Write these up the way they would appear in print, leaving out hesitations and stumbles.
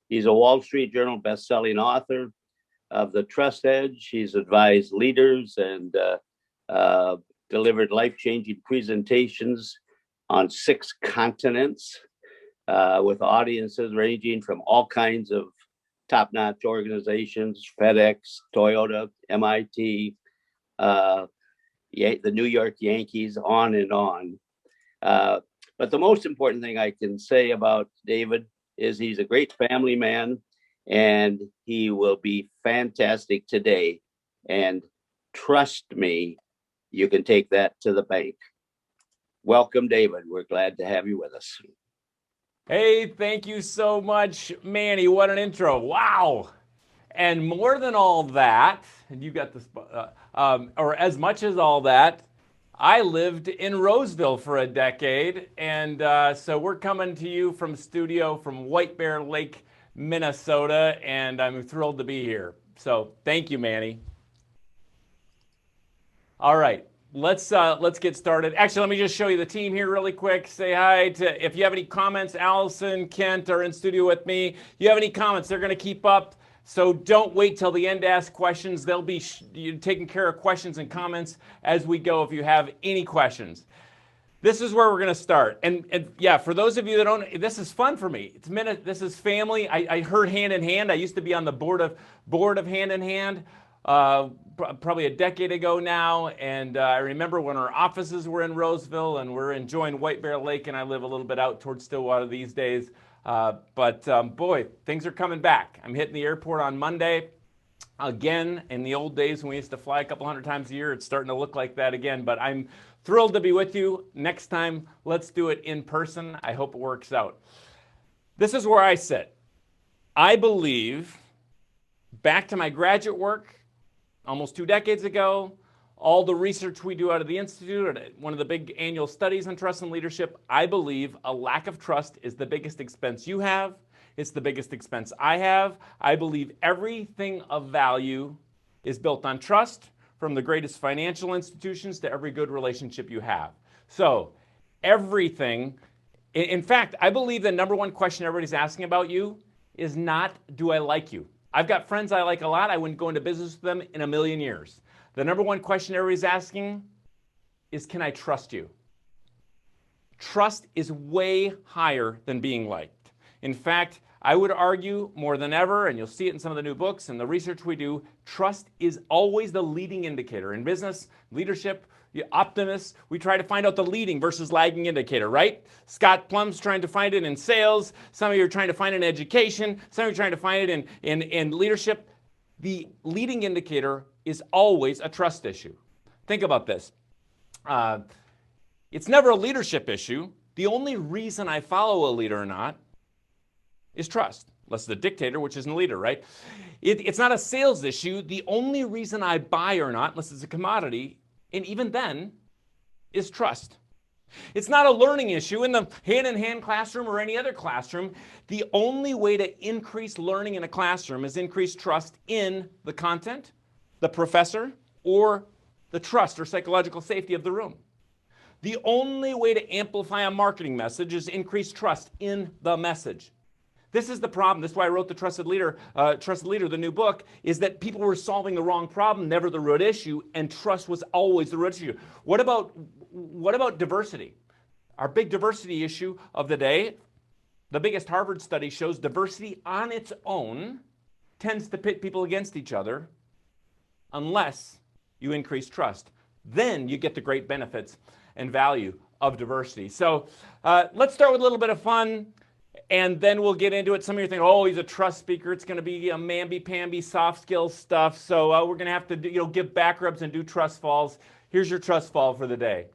He's a Wall Street Journal best-selling author of The Trust Edge. He's advised leaders and delivered life-changing presentations on 6 continents with audiences ranging from all kinds of top-notch organizations, FedEx, Toyota, MIT, the New York Yankees, on and on. But the most important thing I can say about David is he's a great family man, and he will be fantastic today. And trust me, you can take that to the bank. Welcome, David. We're glad to have you with us. Hey, thank you so much, Manny. What an intro. Wow. And more than all that, and you got this, or as much as all that, I lived in Roseville for a decade. And so we're coming to you from studio from White Bear Lake, Minnesota. And I'm thrilled to be here. So thank you, Manny. All right. Let's get started. Actually, let me just show you the team here really quick. Say hi to, if you have any comments, Allison, Kent are in studio with me. If you have any comments, they're going to keep up. So don't wait till the end to ask questions. They'll be taking care of questions and comments as we go if you have any questions. This is where we're going to start. And yeah, for those of you that don't, this is fun for me. This is family. I heard Hand in Hand. I used to be on the board of Hand in Hand. Probably a decade ago now, and I remember when our offices were in Roseville, and we're enjoying White Bear Lake, and I live a little bit out towards Stillwater these days. But boy, things are coming back. I'm hitting the airport on Monday. Again, in the old days when we used to fly a couple hundred times a year, it's starting to look like that again. But I'm thrilled to be with you. Next time, let's do it in person. I hope it works out. This is where I sit. I believe, back to my graduate work, almost 2 decades ago, all the research we do out of the Institute, one of the big annual studies on trust and leadership, I believe a lack of trust is the biggest expense you have. It's the biggest expense I have. I believe everything of value is built on trust, from the greatest financial institutions to every good relationship you have. So everything, in fact, I believe the number one question everybody's asking about you is not, do I like you? I've got friends I like a lot. I wouldn't go into business with them in a million years. The number one question everybody's asking is, can I trust you? Trust is way higher than being liked. In fact, I would argue more than ever, and you'll see it in some of the new books and the research we do, trust is always the leading indicator. In business, leadership, Optimists, we try to find out the leading versus lagging indicator, right? Scott Plum's trying to find it in sales. Some of you are trying to find it in education. Some of you are trying to find it in leadership. The leading indicator is always a trust issue. Think about this. It's never a leadership issue. The only reason I follow a leader or not is trust. Unless the dictator, which isn't a leader, right? It's not a sales issue. The only reason I buy or not, unless it's a commodity, and even then, is trust. It's not a learning issue in the hand-in-hand classroom or any other classroom. The only way to increase learning in a classroom is increase trust in the content, the professor, or the trust or psychological safety of the room. The only way to amplify a marketing message is increase trust in the message. This is the problem. This is why I wrote the Trusted Leader, the new book, is that people were solving the wrong problem, never the root issue, and trust was always the root issue. What about diversity? Our big diversity issue of the day, the biggest Harvard study shows diversity on its own tends to pit people against each other unless you increase trust. Then you get the great benefits and value of diversity. So let's start with a little bit of fun. And then we'll get into it. Some of you think, oh, he's a trust speaker. It's going to be a mamby-pamby soft skills stuff. So we're going to have to give back rubs and do trust falls. Here's your trust fall for the day.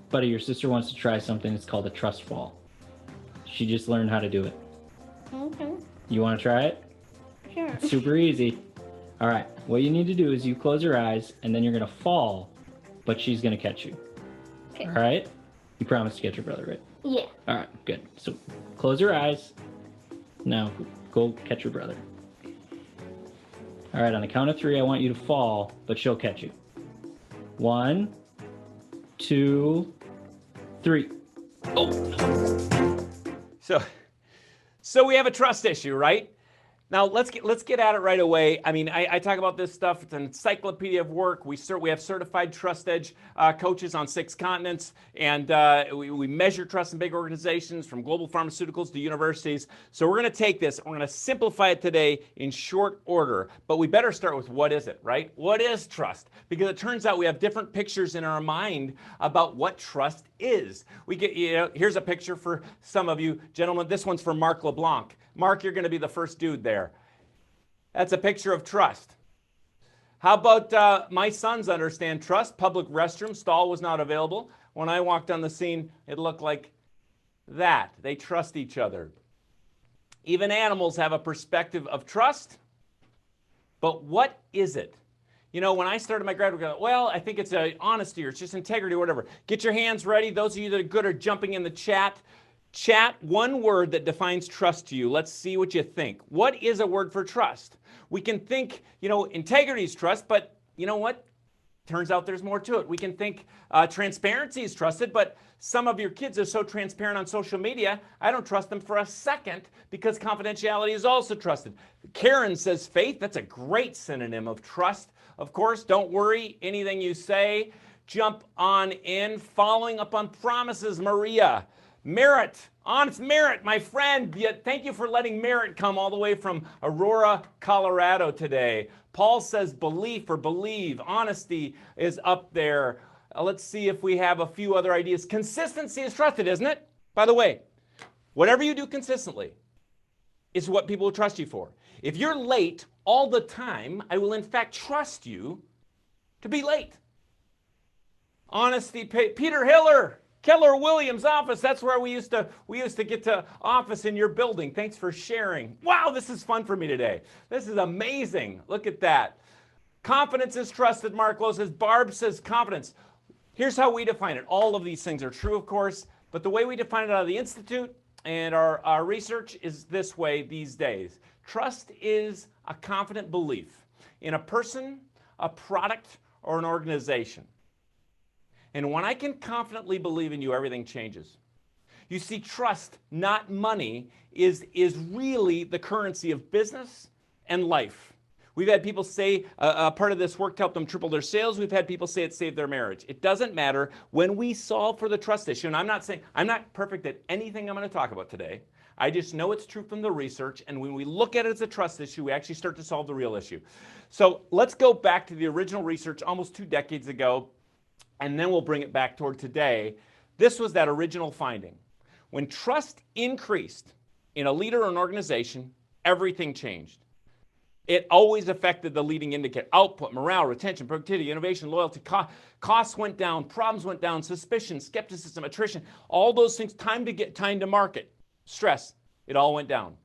Buddy, your sister wants to try something. It's called a trust fall. She just learned how to do it. Okay. You want to try it? Sure. It's super easy. All right. What you need to do is you close your eyes, and then you're going to fall, but she's going to catch you. Okay. All right? You promised to get your brother, right? Yeah. All right, good. So close your eyes. Now go catch your brother. All right, on the count of 3, I want you to fall, but she'll catch you. 1, 2, 3. Oh. So we have a trust issue, right? Now let's get at it right away. I mean, I talk about this stuff. It's an encyclopedia of work. We have certified Trust Edge coaches on 6 continents, and we measure trust in big organizations, from global pharmaceuticals to universities. So we're going to take this. We're going to simplify it today in short order. But we better start with, what is it, right? What is trust? Because it turns out we have different pictures in our mind about what trust is. We get, here's a picture for some of you gentlemen. This one's for Mark LeBlanc. Mark, you're going to be the first dude there. That's a picture of trust. How about my sons understand trust? Public restroom stall was not available. When I walked on the scene, it looked like that. They trust each other. Even animals have a perspective of trust. But what is it? You know, when I started my graduate program, well, I think it's honesty, or it's just integrity, or whatever. Get your hands ready. Those of you that are good are jumping in the chat. Chat one word that defines trust to you. Let's see what you think. What is a word for trust? We can think, integrity is trust, but you know what? Turns out there's more to it. We can think transparency is trusted, but some of your kids are so transparent on social media, I don't trust them for a second, because confidentiality is also trusted. Karen says faith. That's a great synonym of trust. Of course, don't worry. Anything you say, jump on in. Following up on promises, Maria. Merit, honest Merit, my friend. Thank you for letting Merit come all the way from Aurora, Colorado today. Paul says belief or believe. Honesty is up there. Let's see if we have a few other ideas. Consistency is trusted, isn't it? By the way, whatever you do consistently is what people will trust you for. If you're late all the time, I will in fact trust you to be late. Honesty, Peter Hiller. Keller Williams office, that's where we used to get to office in your building. Thanks for sharing. Wow, this is fun for me today. This is amazing. Look at that. Confidence is trusted, Mark Lowe says. Barb says confidence. Here's how we define it. All of these things are true, of course, but the way we define it out of the Institute and our research is this way these days. Trust is a confident belief in a person, a product, or an organization. And when I can confidently believe in you, everything changes. You see, trust, not money, is really the currency of business and life. We've had people say part of this work to help them triple their sales. We've had people say it saved their marriage. It doesn't matter. When we solve for the trust issue, and I'm not perfect at anything I'm going to talk about today. I just know it's true from the research, and when we look at it as a trust issue, we actually start to solve the real issue. So let's go back to the original research almost 2 decades ago, and then we'll bring it back toward today. This was that original finding. When trust increased in a leader or an organization, everything changed. It always affected the leading indicator: output, morale, retention, productivity, innovation, loyalty. Costs went down, problems went down, suspicion, skepticism, attrition, all those things, time to market, stress, it all went down.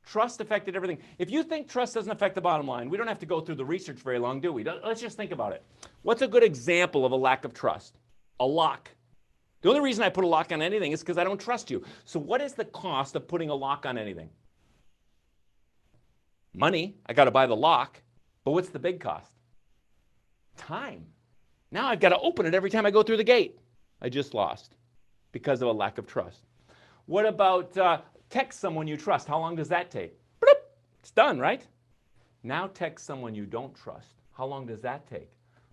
Trust affected everything. If you think trust doesn't affect the bottom line, we don't have to go through the research very long, do we? Let's just think about it. What's a good example of a lack of trust? A lock. The only reason I put a lock on anything is because I don't trust you. So what is the cost of putting a lock on anything? Money. I got to buy the lock. But what's the big cost? Time. Now I've got to open it every time I go through the gate. I just lost because of a lack of trust. What about text someone you trust? How long does that take? Bloop. It's done, right? Now text someone you don't trust. How long does that take?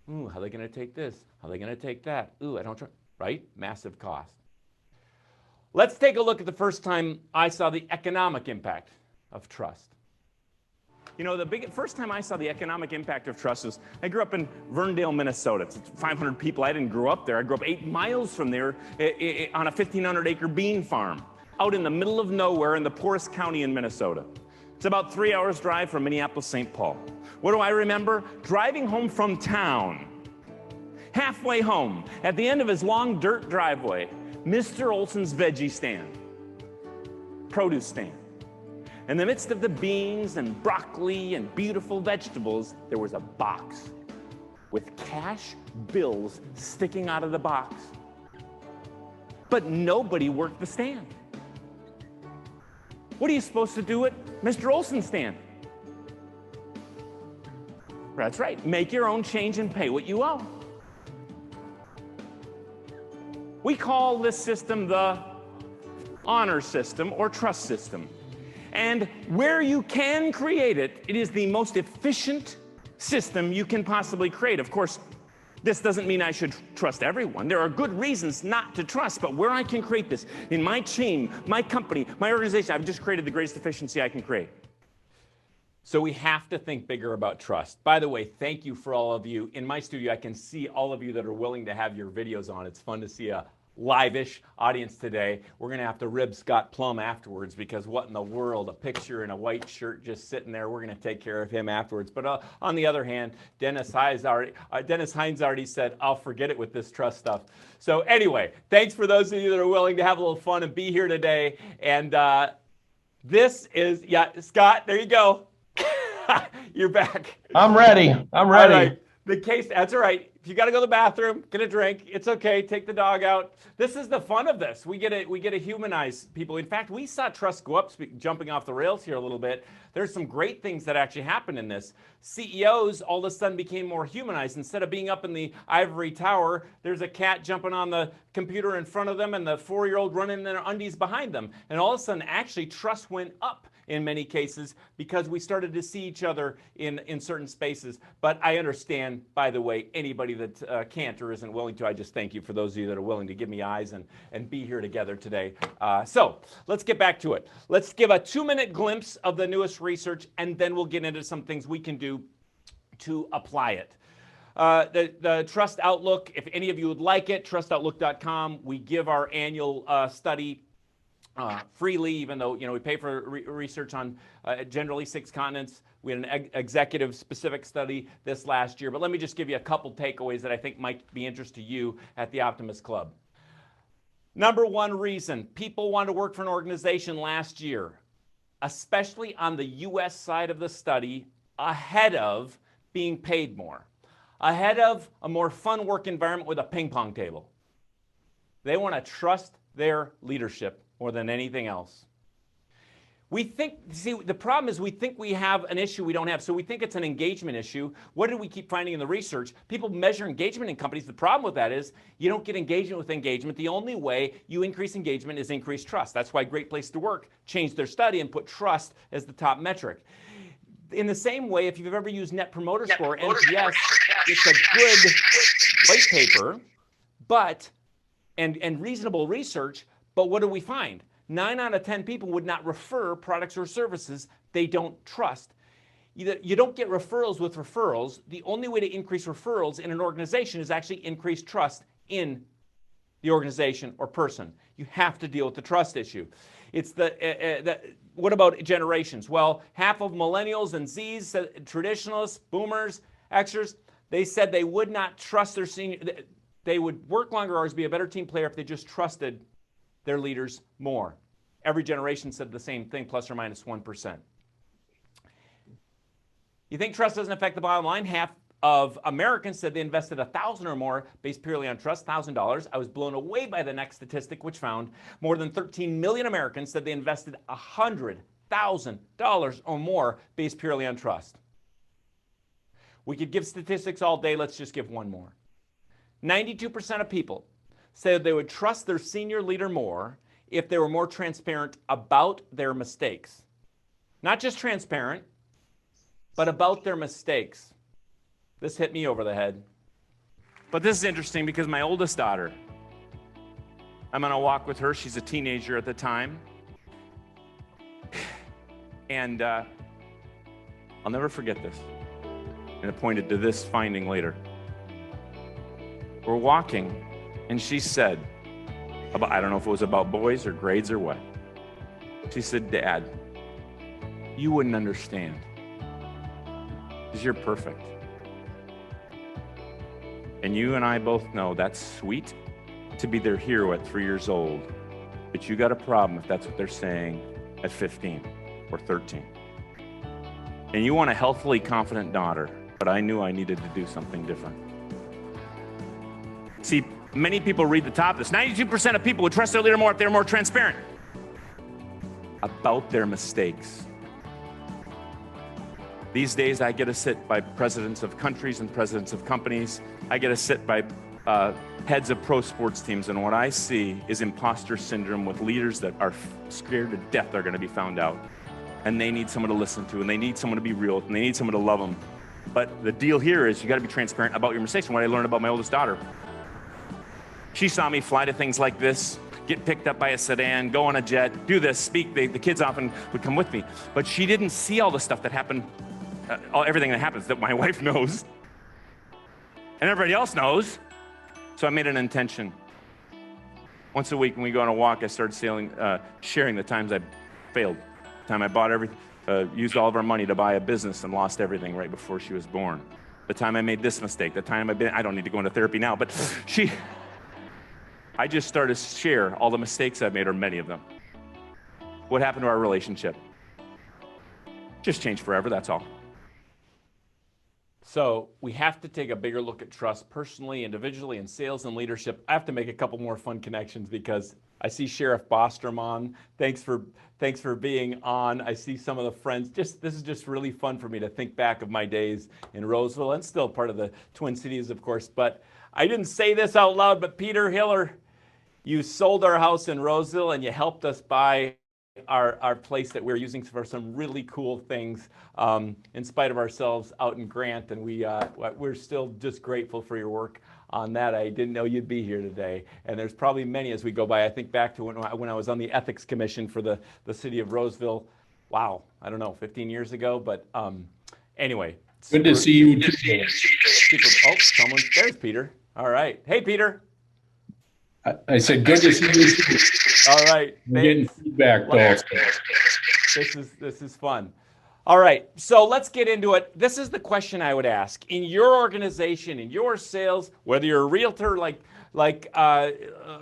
Ooh, how are they going to take this? How are they going to take that? Ooh, I don't trust. Right? Massive cost. Let's take a look at the first time I saw the economic impact of trust. You know, the first time I saw the economic impact of trust was, I grew up in Verndale, Minnesota. It's 500 people. I didn't grow up there. I grew up 8 miles from there on a 1,500-acre bean farm out in the middle of nowhere in the poorest county in Minnesota. It's about 3 hours drive from Minneapolis, St. Paul. What do I remember? Driving home from town. Halfway home, at the end of his long dirt driveway, Mr. Olson's veggie stand, produce stand. In the midst of the beans and broccoli and beautiful vegetables, there was a box with cash bills sticking out of the box. But nobody worked the stand. What are you supposed to do at Mr. Olson's stand? That's right, make your own change and pay what you owe. We call this system the honor system or trust system. And where you can create it, it is the most efficient system you can possibly create. Of course, this doesn't mean I should trust everyone. There are good reasons not to trust, but where I can create this in my team, my company, my organization, I've just created the greatest efficiency I can create. So we have to think bigger about trust. By the way, thank you for all of you. In my studio, I can see all of you that are willing to have your videos on. It's fun to see a live-ish audience today. We're gonna have to rib Scott Plum afterwards, because what in the world, a picture in a white shirt just sitting there, we're gonna take care of him afterwards. But on the other hand, Dennis Hines already said, I'll forget it with this trust stuff. So anyway, thanks for those of you that are willing to have a little fun and be here today. And this is, yeah, Scott, there you go. You're back. I'm ready. I'm ready. All right. The case, that's all right. If you got to go to the bathroom, get a drink, it's okay. Take the dog out. This is the fun of this. We get to humanize people. In fact, we saw trust go up, jumping off the rails here a little bit. There's some great things that actually happened in this. CEOs all of a sudden became more humanized. Instead of being up in the ivory tower, there's a cat jumping on the computer in front of them and the 4-year-old running in their undies behind them. And all of a sudden, actually, trust went up in many cases because we started to see each other in certain spaces. But I understand, by the way, anybody that can't or isn't willing to, I just thank you for those of you that are willing to give me eyes and be here together today. So let's get back to it. Let's give a 2-minute glimpse of the newest research, and then we'll get into some things we can do to apply it. The Trust Outlook, if any of you would like it, trustoutlook.com. We give our annual study freely, even though we pay for research on generally 6 continents. We had an executive specific study this last year, but let me just give you a couple takeaways that I think might be interest to you at the Optimist Club. Number 1 reason people wanted to work for an organization last year, especially on the US side of the study, ahead of being paid more, ahead of a more fun work environment with a ping pong table. They want to trust their leadership more than anything else. We think, see, the problem is we think we have an issue we don't have. So we think it's an engagement issue. What did we keep finding in the research? People measure engagement in companies. The problem with that is you don't get engagement with engagement. The only way you increase engagement is increase trust. That's why Great Place to Work changed their study and put trust as the top metric. In the same way, if you've ever used Net Promoter Score, NPS, it's a good white paper, but and reasonable research. But what do we find? 9 out of 10 people would not refer products or services they don't trust. You don't get referrals with referrals. The only way to increase referrals in an organization is actually increase trust in the organization or person. You have to deal with the trust issue. It's what about generations? Well, half of millennials and Zs, traditionalists, boomers, Xers, they said they would not trust their senior. They would work longer hours, be a better team player if they just trusted their leaders more. Every generation said the same thing, plus or minus 1%. You think trust doesn't affect the bottom line? Half of Americans said they invested $1,000 or more based purely on trust, $1,000. I was blown away by the next statistic, which found more than 13 million Americans said they invested $100,000 or more based purely on trust. We could give statistics all day. Let's just give one more. 92% of people said they would trust their senior leader more if they were more transparent about their mistakes. Not just transparent, but about their mistakes. This hit me over the head. But this is interesting because my oldest daughter, I'm on a walk with her. She's a teenager at the time. And I'll never forget this. And it pointed to this finding later. We're walking, and she said, I don't know if it was about boys or grades or what. She said, Dad, you wouldn't understand, because you're perfect. And you and I both know that's sweet to be their hero at 3 years old, but you got a problem if that's what they're saying at 15 or 13. And you want a healthily confident daughter, but I knew I needed to do something different. See, many people read the top of this. 92% of people would trust their leader more if they were more transparent about their mistakes. These days, I get to sit by presidents of countries and presidents of companies. I get to sit by heads of pro sports teams, and what I see is imposter syndrome with leaders that are scared to death they're going to be found out. And they need someone to listen to, and they need someone to be real, and they need someone to love them. But the deal here is you got to be transparent about your mistakes. And what I learned about my oldest daughter, she saw me fly to things like this, get picked up by a sedan, go on a jet, do this, speak. The kids often would come with me. But she didn't see all the stuff that happened, everything that happens that my wife knows and everybody else knows. So I made an intention. Once a week when we go on a walk, I started sharing the times I failed, the time I bought everything, used all of our money to buy a business and lost everything right before she was born. The time I made this mistake, the time I don't need to go into therapy now, but I just started to share all the mistakes I've made, or many of them. What happened to our relationship? Just changed forever, that's all. So we have to take a bigger look at trust personally, individually, in sales and leadership. I have to make a couple more fun connections because I see Sheriff Bostrom on. Thanks for being on. I see some of the friends. This is just really fun for me to think back of my days in Roseville, and still part of the Twin Cities, of course. But I didn't say this out loud, but Peter Hiller, you sold our house in Roseville and you helped us buy our place that we're using for some really cool things in spite of ourselves out in Grant, and we're still just grateful for your work on that. I didn't know you'd be here today, and there's probably many as we go by. I think back to when I was on the Ethics Commission for the city of Roseville. Wow, I don't know, 15 years ago, but anyway. Good to see you. There's Peter. All right. Hey, Peter. I said, good to see you. All right. We're getting feedback, though. This is fun. All right. So let's get into it. This is the question I would ask. In your organization, in your sales, whether you're a realtor like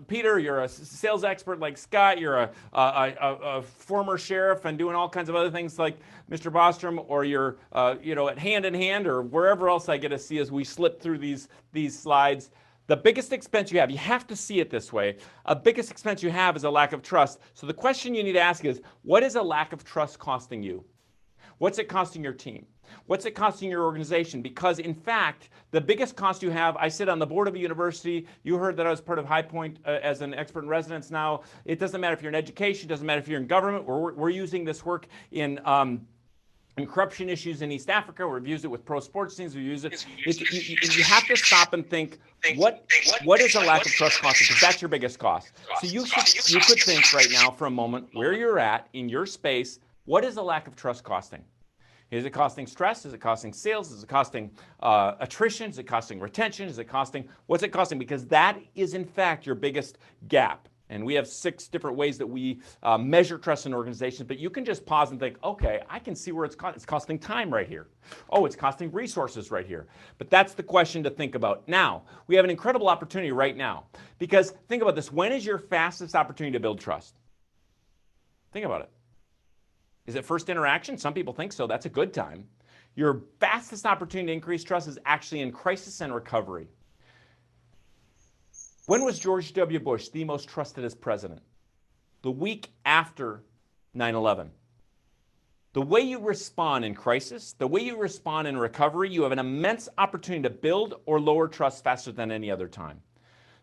Peter, you're a sales expert like Scott, you're a former sheriff and doing all kinds of other things like Mr. Bostrom, or you're at Hand in Hand or wherever else I get to see as we slip through these slides. The biggest expense you have to see it this way, a biggest expense you have is a lack of trust. So the question you need to ask is, what is a lack of trust costing you? What's it costing your team? What's it costing your organization? Because in fact, the biggest cost you have, I sit on the board of a university. You heard that I was part of High Point as an expert in residence now. It doesn't matter if you're in education, it doesn't matter if you're in government. We're using this work in corruption issues in East Africa. We've used it with pro sports teams. We use it. You have to stop and think, what is a lack of trust costing? Because that's your biggest cost. So you could think right now for a moment where you're at in your space. What is a lack of trust costing? Is it costing stress? Is it costing sales? Is it costing attrition? Is it costing retention? What's it costing? Because that is in fact your biggest gap. And we have 6 different ways that we measure trust in organizations, but you can just pause and think, okay, I can see where it's costing time right here. Oh, it's costing resources right here. But that's the question to think about. Now, we have an incredible opportunity right now, because think about this. When is your fastest opportunity to build trust? Think about it. Is it first interaction? Some people think so. That's a good time. Your fastest opportunity to increase trust is actually in crisis and recovery. When was George W. Bush the most trusted as president? The week after 9/11. The way you respond in crisis, the way you respond in recovery, you have an immense opportunity to build or lower trust faster than any other time.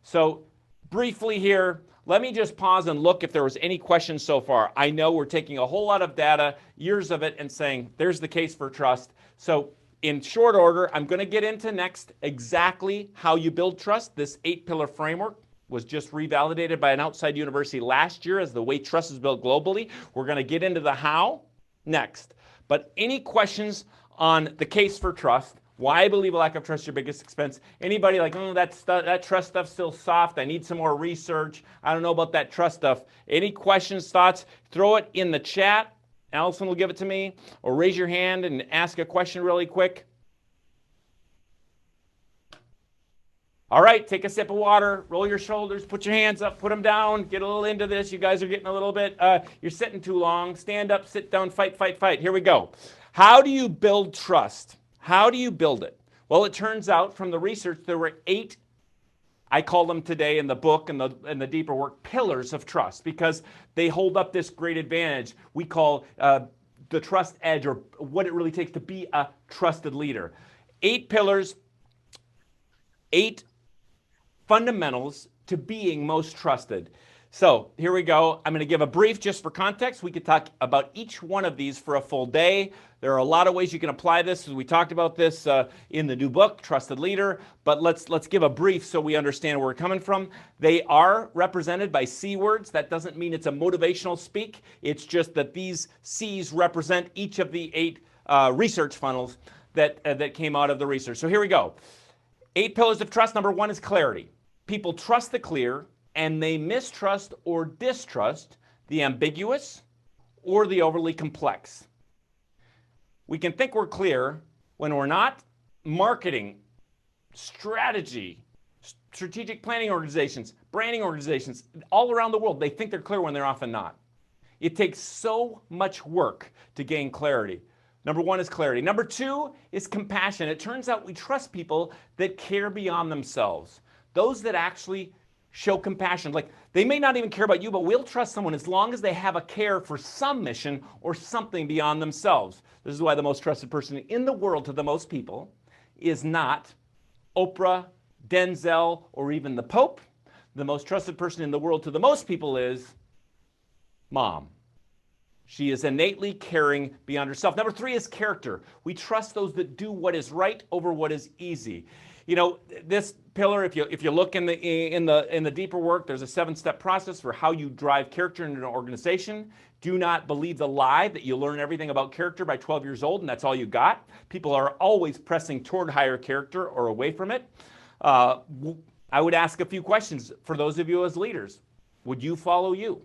So briefly here, let me just pause and look if there was any questions so far. I know we're taking a whole lot of data, years of it, and saying there's the case for trust. So in short order, I'm going to get into next exactly how you build trust. This 8-pillar framework was just revalidated by an outside university last year as the way trust is built globally. We're going to get into the how next. But any questions on the case for trust? Why I believe a lack of trust is your biggest expense? Anybody like, oh, that trust stuff's still soft. I need some more research. I don't know about that trust stuff. Any questions, thoughts? Throw it in the chat. Allison will give it to me, or raise your hand and ask a question really quick. All right, take a sip of water, roll your shoulders, put your hands up, put them down, get a little into this. You guys are getting a little bit, you're sitting too long. Stand up, sit down, fight, fight, fight. Here we go. How do you build trust? How do you build it? Well, it turns out from the research, there were 8, I call them today in the book and the deeper work, pillars of trust, because they hold up this great advantage we call the trust edge, or what it really takes to be a trusted leader. 8 pillars, 8 fundamentals to being most trusted. So here we go. I'm going to give a brief just for context. We could talk about each one of these for a full day. There are a lot of ways you can apply this. We talked about this in the new book, Trusted Leader, but let's give a brief so we understand where we're coming from. They are represented by C words. That doesn't mean it's a motivational speak. It's just that these C's represent each of the 8 research funnels that came out of the research. So here we go. 8 pillars of trust. Number 1 is clarity. People trust the clear, and they mistrust or distrust the ambiguous or the overly complex. We can think we're clear when we're not. Marketing, strategy, strategic planning organizations, branding organizations, all around the world, they think they're clear when they're often not. It takes so much work to gain clarity. Number 1 is clarity. Number 2 is compassion. It turns out we trust people that care beyond themselves. Those that actually show compassion. Like, they may not even care about you, but we'll trust someone as long as they have a care for some mission or something beyond themselves. This is why the most trusted person in the world to the most people is not Oprah, Denzel, or even the Pope. The most trusted person in the world to the most people is Mom. She is innately caring beyond herself. Number 3 is character. We trust those that do what is right over what is easy. You know, this pillar, if you look in the deeper work, there's a 7-step process for how you drive character in an organization. Do not believe the lie that you learn everything about character by 12 years old and that's all you got. People are always pressing toward higher character or away from it. I would ask a few questions for those of you as leaders. Would you follow you?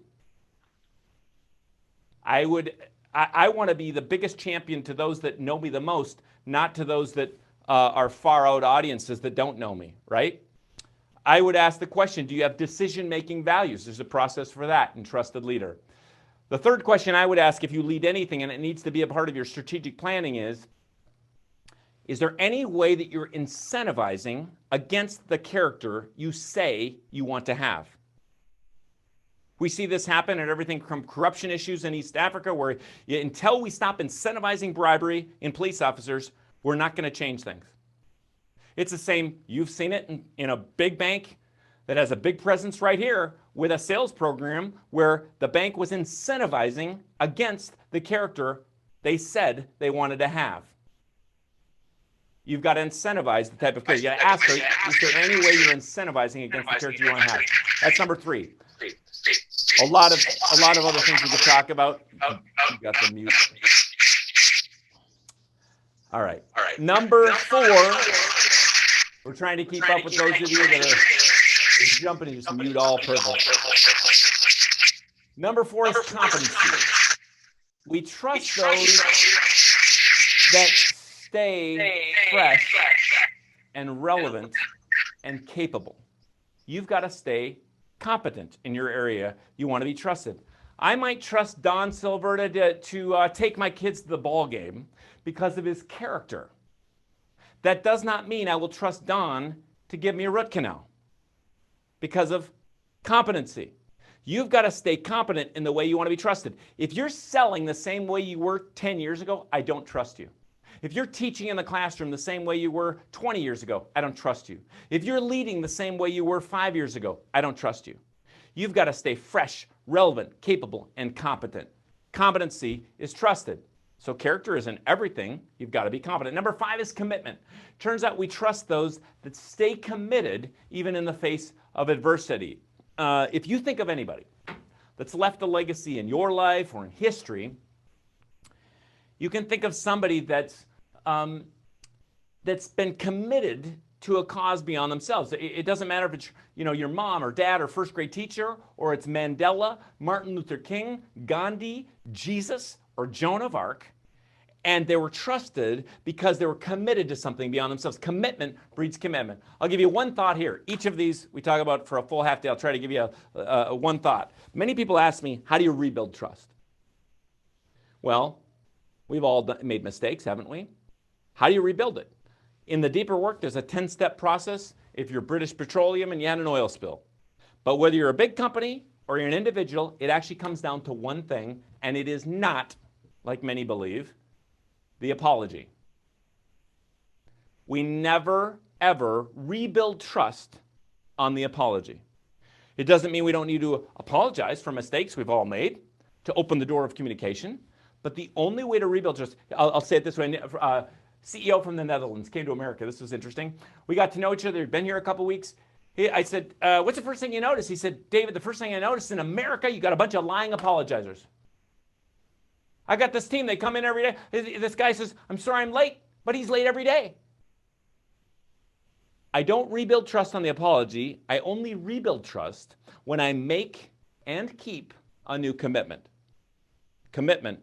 I want to be the biggest champion to those that know me the most, not to those that are far out audiences that don't know me, right? I would ask the question, do you have decision-making values? There's a process for that in Trusted Leader. The third question I would ask if you lead anything, and it needs to be a part of your strategic planning, is there any way that you're incentivizing against the character you say you want to have? We see this happen at everything from corruption issues in East Africa, where until we stop incentivizing bribery in police officers, we're not going to change things. It's the same, you've seen it in a big bank that has a big presence right here with a sales program where the bank was incentivizing against the character they said they wanted to have. You've got to incentivize the type of character. You got to ask her, is there any way you're incentivizing against the character you want to have? That's number 3. A lot of other things we could talk about. You got the mute. All right. Number 4, we're trying to keep up with those of you that are jumping and just mute all purple. Number 4 is competency. We trust those that stay fresh and relevant and capable. You've got to stay competent in your area. You want to be trusted. I might trust Don Silverta to take my kids to the ball game because of his character. That does not mean I will trust Don to give me a root canal because of competency. You've got to stay competent in the way you want to be trusted. If you're selling the same way you were 10 years ago, I don't trust you. If you're teaching in the classroom the same way you were 20 years ago, I don't trust you. If you're leading the same way you were 5 years ago, I don't trust you. You've got to stay fresh, relevant, capable, and competent. Competency is trusted. So character isn't everything. You've got to be competent. Number 5 is commitment. Turns out we trust those that stay committed even in the face of adversity. If you think of anybody that's left a legacy in your life or in history, you can think of somebody that's been committed to a cause beyond themselves. It doesn't matter if it's your mom or dad or first grade teacher, or it's Mandela, Martin Luther King, Gandhi, Jesus, or Joan of Arc. And they were trusted because they were committed to something beyond themselves. Commitment breeds commitment. I'll give you one thought here. Each of these we talk about for a full half day. I'll try to give you one thought. Many people ask me, how do you rebuild trust? Well, we've all made mistakes, haven't we? How do you rebuild it? In the deeper work, there's a 10-step process if you're British Petroleum and you had an oil spill. But whether you're a big company or you're an individual, it actually comes down to one thing, and it is not, like many believe, the apology. We never, ever rebuild trust on the apology. It doesn't mean we don't need to apologize for mistakes we've all made to open the door of communication. But the only way to rebuild trust, I'll say it this way, CEO from the Netherlands came to America. This was interesting. We got to know each other. He'd been here a couple weeks. I said, what's the first thing you noticed? He said, David, the first thing I noticed in America, you got a bunch of lying apologizers. I got this team, they come in every day. This guy says, I'm sorry I'm late, but he's late every day. I don't rebuild trust on the apology. I only rebuild trust when I make and keep a new commitment. Commitment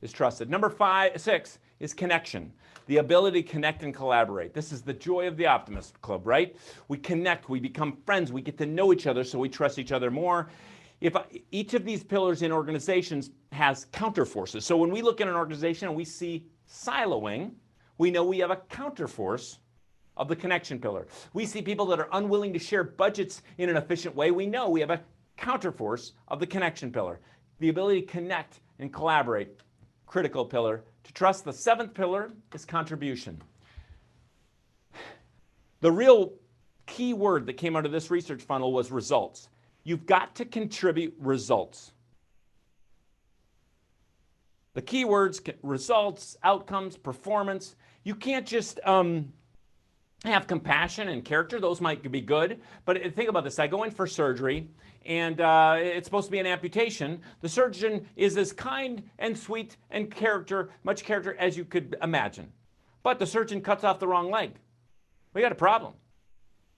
is trusted. Number 6 is connection. The ability to connect and collaborate. This is the joy of the Optimist Club, right? We connect, we become friends, we get to know each other, so we trust each other more. Each of these pillars in organizations has counterforces. So when we look at an organization and we see siloing, we know we have a counterforce of the connection pillar. We see people that are unwilling to share budgets in an efficient way. We know we have a counterforce of the connection pillar. The ability to connect and collaborate, critical pillar. To trust, the 7th pillar is contribution. The real key word that came out of this research funnel was results. You've got to contribute results. The key words, results, outcomes, performance. You can't just have compassion and character. Those might be good. But think about this. I go in for surgery, and it's supposed to be an amputation. The surgeon is as kind and sweet and much character as you could imagine. But the surgeon cuts off the wrong leg. We got a problem.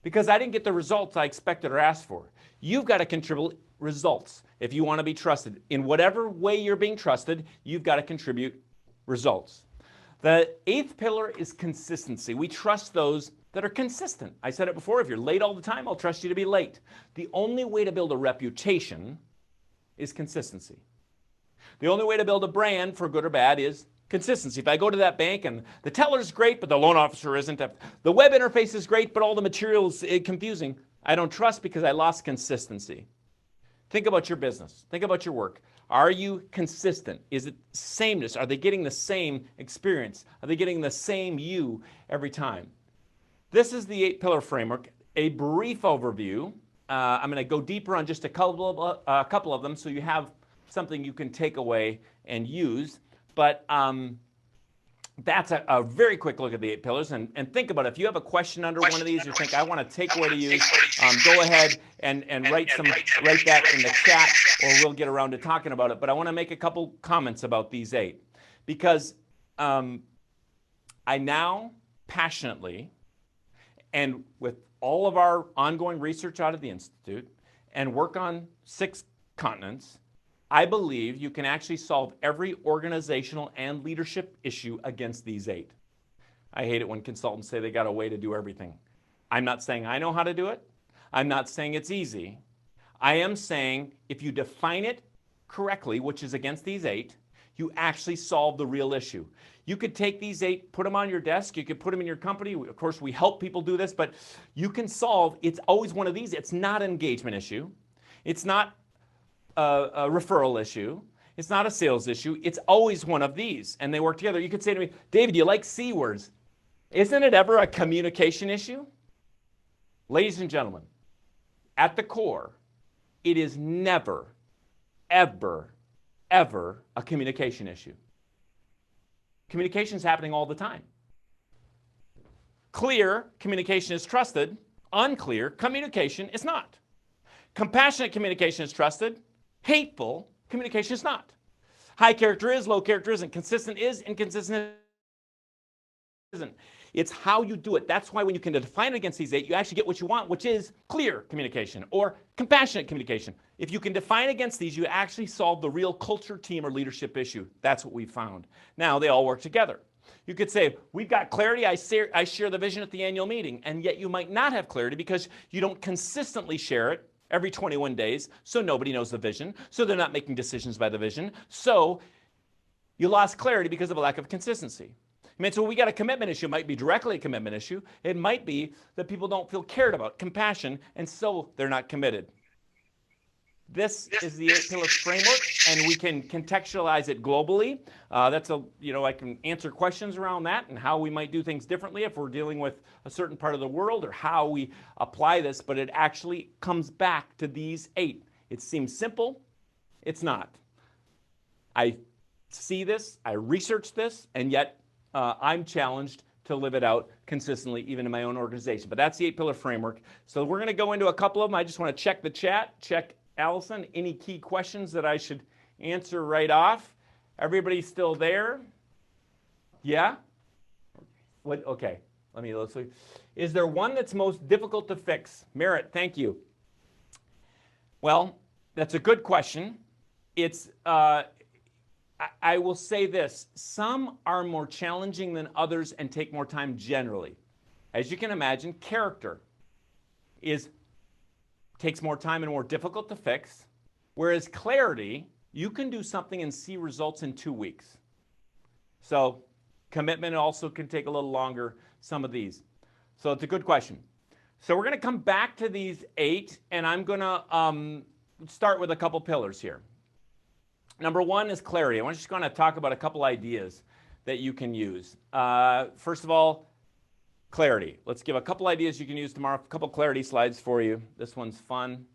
Because I didn't get the results I expected or asked for. You've got to contribute results if you want to be trusted. In whatever way you're being trusted, you've got to contribute results. The 8th pillar is consistency. We trust those that are consistent. I said it before, if you're late all the time, I'll trust you to be late. The only way to build a reputation is consistency. The only way to build a brand, for good or bad, is consistency. If I go to that bank and the teller's great, but the loan officer isn't, the web interface is great, but all the material's confusing, I don't trust because I lost consistency. Think about your business. Think about your work. Are you consistent? Is it sameness? Are they getting the same experience? Are they getting the same you every time? This is the 8-pillar framework. A brief overview. I'm going to go deeper on just a couple of them so you have something you can take away and use. But that's a very quick look at the 8 pillars. And think about it. If you have a question under one of these, you think, I want a takeaway to use, go ahead and write that in the chat, or we'll get around to talking about it. But I want to make a couple comments about these 8. Because I now passionately, and with all of our ongoing research out of the Institute, and work on 6 continents, I believe you can actually solve every organizational and leadership issue against these 8. I hate it when consultants say they got a way to do everything. I'm not saying I know how to do it. I'm not saying it's easy. I am saying if you define it correctly, which is against these 8, you actually solve the real issue. You could take these 8, put them on your desk. You could put them in your company. Of course, we help people do this, but you can solve, it's always one of these. It's not an engagement issue. It's not a referral issue. It's not a sales issue. It's always one of these, and they work together. You could say to me, David, you like C words. Isn't it ever a communication issue? Ladies and gentlemen, at the core, it is never, ever, ever a communication issue. Communication is happening all the time. Clear communication is trusted. Unclear communication is not. Compassionate communication is trusted. Hateful communication is not. High character is, low character isn't. Consistent is, inconsistent isn't. It's how you do it. That's why when you can define it against these 8, you actually get what you want, which is clear communication or compassionate communication. If you can define against these, you actually solve the real culture, team, or leadership issue. That's what we found. Now they all work together. You could say, we've got clarity, I share the vision at the annual meeting, and yet you might not have clarity because you don't consistently share it every 21 days, so nobody knows the vision, so they're not making decisions by the vision, so you lost clarity because of a lack of consistency. I mean, so we got a commitment issue. It might be directly a commitment issue. It might be that people don't feel cared about, compassion, and so they're not committed. This is the 8-pillar framework, and we can contextualize it globally. I can answer questions around that and how we might do things differently if we're dealing with a certain part of the world or how we apply this, but it actually comes back to these 8. It seems simple. It's not. I see this, I research this, and yet I'm challenged to live it out consistently, even in my own organization. But that's the 8-pillar framework. So we're going to go into a couple of them. I just want to check the chat, check Allison, any key questions that I should answer right off? Everybody still there? Yeah? What? Okay. Let's see. Is there one that's most difficult to fix? Merritt, thank you. Well, that's a good question. It's, I will say this. Some are more challenging than others and take more time generally. As you can imagine, character takes more time and more difficult to fix, whereas clarity, you can do something and see results in 2 weeks. So commitment also can take a little longer, some of these. So it's a good question. So we're going to come back to these 8, and I'm going to start with a couple pillars here. Number 1 is clarity. I'm just going to talk about a couple ideas that you can use. First of all, clarity. Let's give a couple ideas you can use tomorrow, a couple clarity slides for you. This one's fun.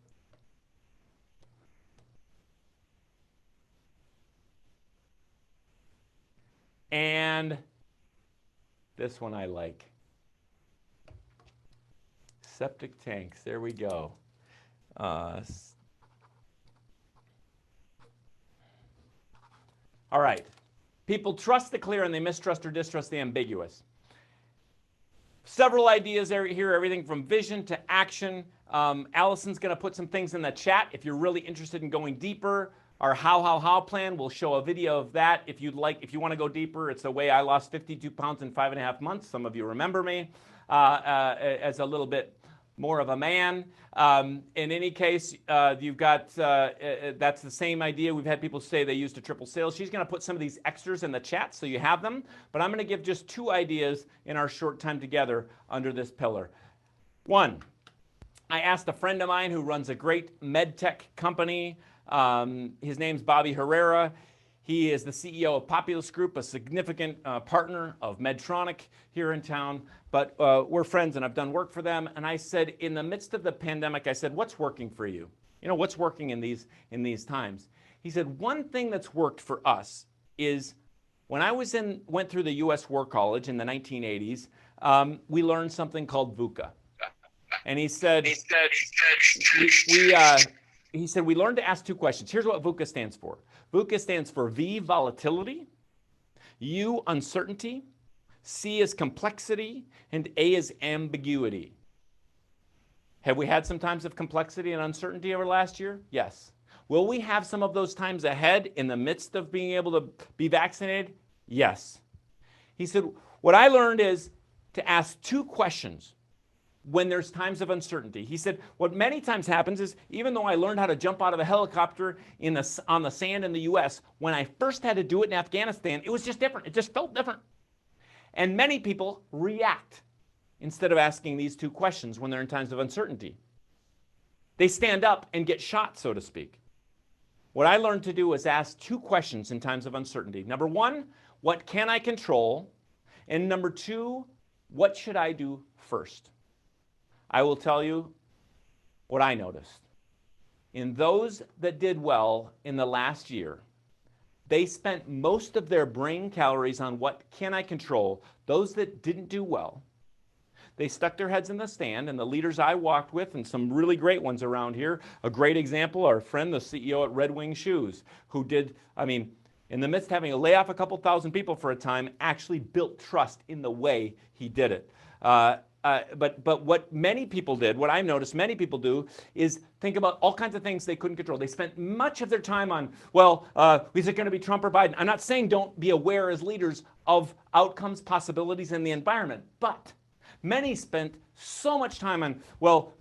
And this one I like. Septic tanks, there we go. All right. People trust the clear and they mistrust or distrust the ambiguous. Several ideas here, everything from vision to action. Allison's going to put some things in the chat if you're really interested in going deeper. Our how plan, we'll show a video of that. If you want to go deeper, it's the way I lost 52 pounds in 5.5 months. Some of you remember me as a little bit more of a man. In any case, you've got, that's the same idea. We've had people say they used a triple sales. She's going to put some of these extras in the chat so you have them. But I'm going to give just 2 ideas in our short time together under this pillar. 1, I asked a friend of mine who runs a great med tech company. His name's Bobby Herrera. He is the CEO of Optimist Group, a significant partner of Medtronic here in town. But we're friends, and I've done work for them. And I said, in the midst of the pandemic, I said, what's working for you? You know, what's working in these times? He said, one thing that's worked for us is when I went through the U.S. War College in the 1980s, we learned something called VUCA. And he said, we learned to ask 2 questions. Here's what VUCA stands for. VUCA stands for V, volatility, U, uncertainty, C is complexity, and A is ambiguity. Have we had some times of complexity and uncertainty over last year? Yes. Will we have some of those times ahead in the midst of being able to be vaccinated? Yes. He said, what I learned is to ask 2 questions when there's times of uncertainty. He said, what many times happens is, even though I learned how to jump out of a helicopter on the sand in the US, when I first had to do it in Afghanistan, it was just different. It just felt different. And many people react instead of asking these 2 questions when they're in times of uncertainty. They stand up and get shot, so to speak. What I learned to do was ask 2 questions in times of uncertainty. Number 1, what can I control? And number 2, what should I do first? I will tell you what I noticed. In those that did well in the last year, they spent most of their brain calories on what can I control. Those that didn't do well, they stuck their heads in the sand, and the leaders I walked with, and some really great ones around here, a great example, our friend, the CEO at Red Wing Shoes, who did, in the midst of having to lay off a couple thousand people for a time, actually built trust in the way he did it. But what many people did, what I've noticed many people do, is think about all kinds of things they couldn't control. They spent much of their time on, is it going to be Trump or Biden? I'm not saying don't be aware as leaders of outcomes, possibilities, and the environment, but many spent so much time on,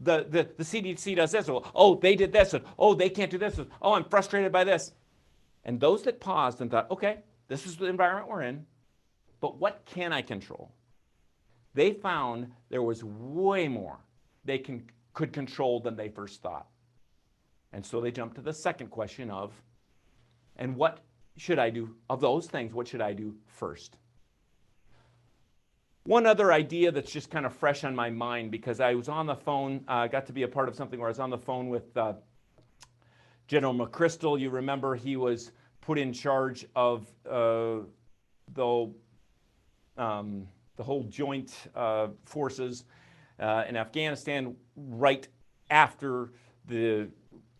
the CDC does this, or, they did this, or, they can't do this, or, I'm frustrated by this. And those that paused and thought, okay, this is the environment we're in, but what can I control? They found there was way more they could control than they first thought. And so they jump to the second question of, and what should I do of those things? What should I do first? One other idea that's just kind of fresh on my mind, because I was on the phone, got to be a part of something where I was on the phone with General McChrystal. You remember he was put in charge of the whole joint forces in Afghanistan right after the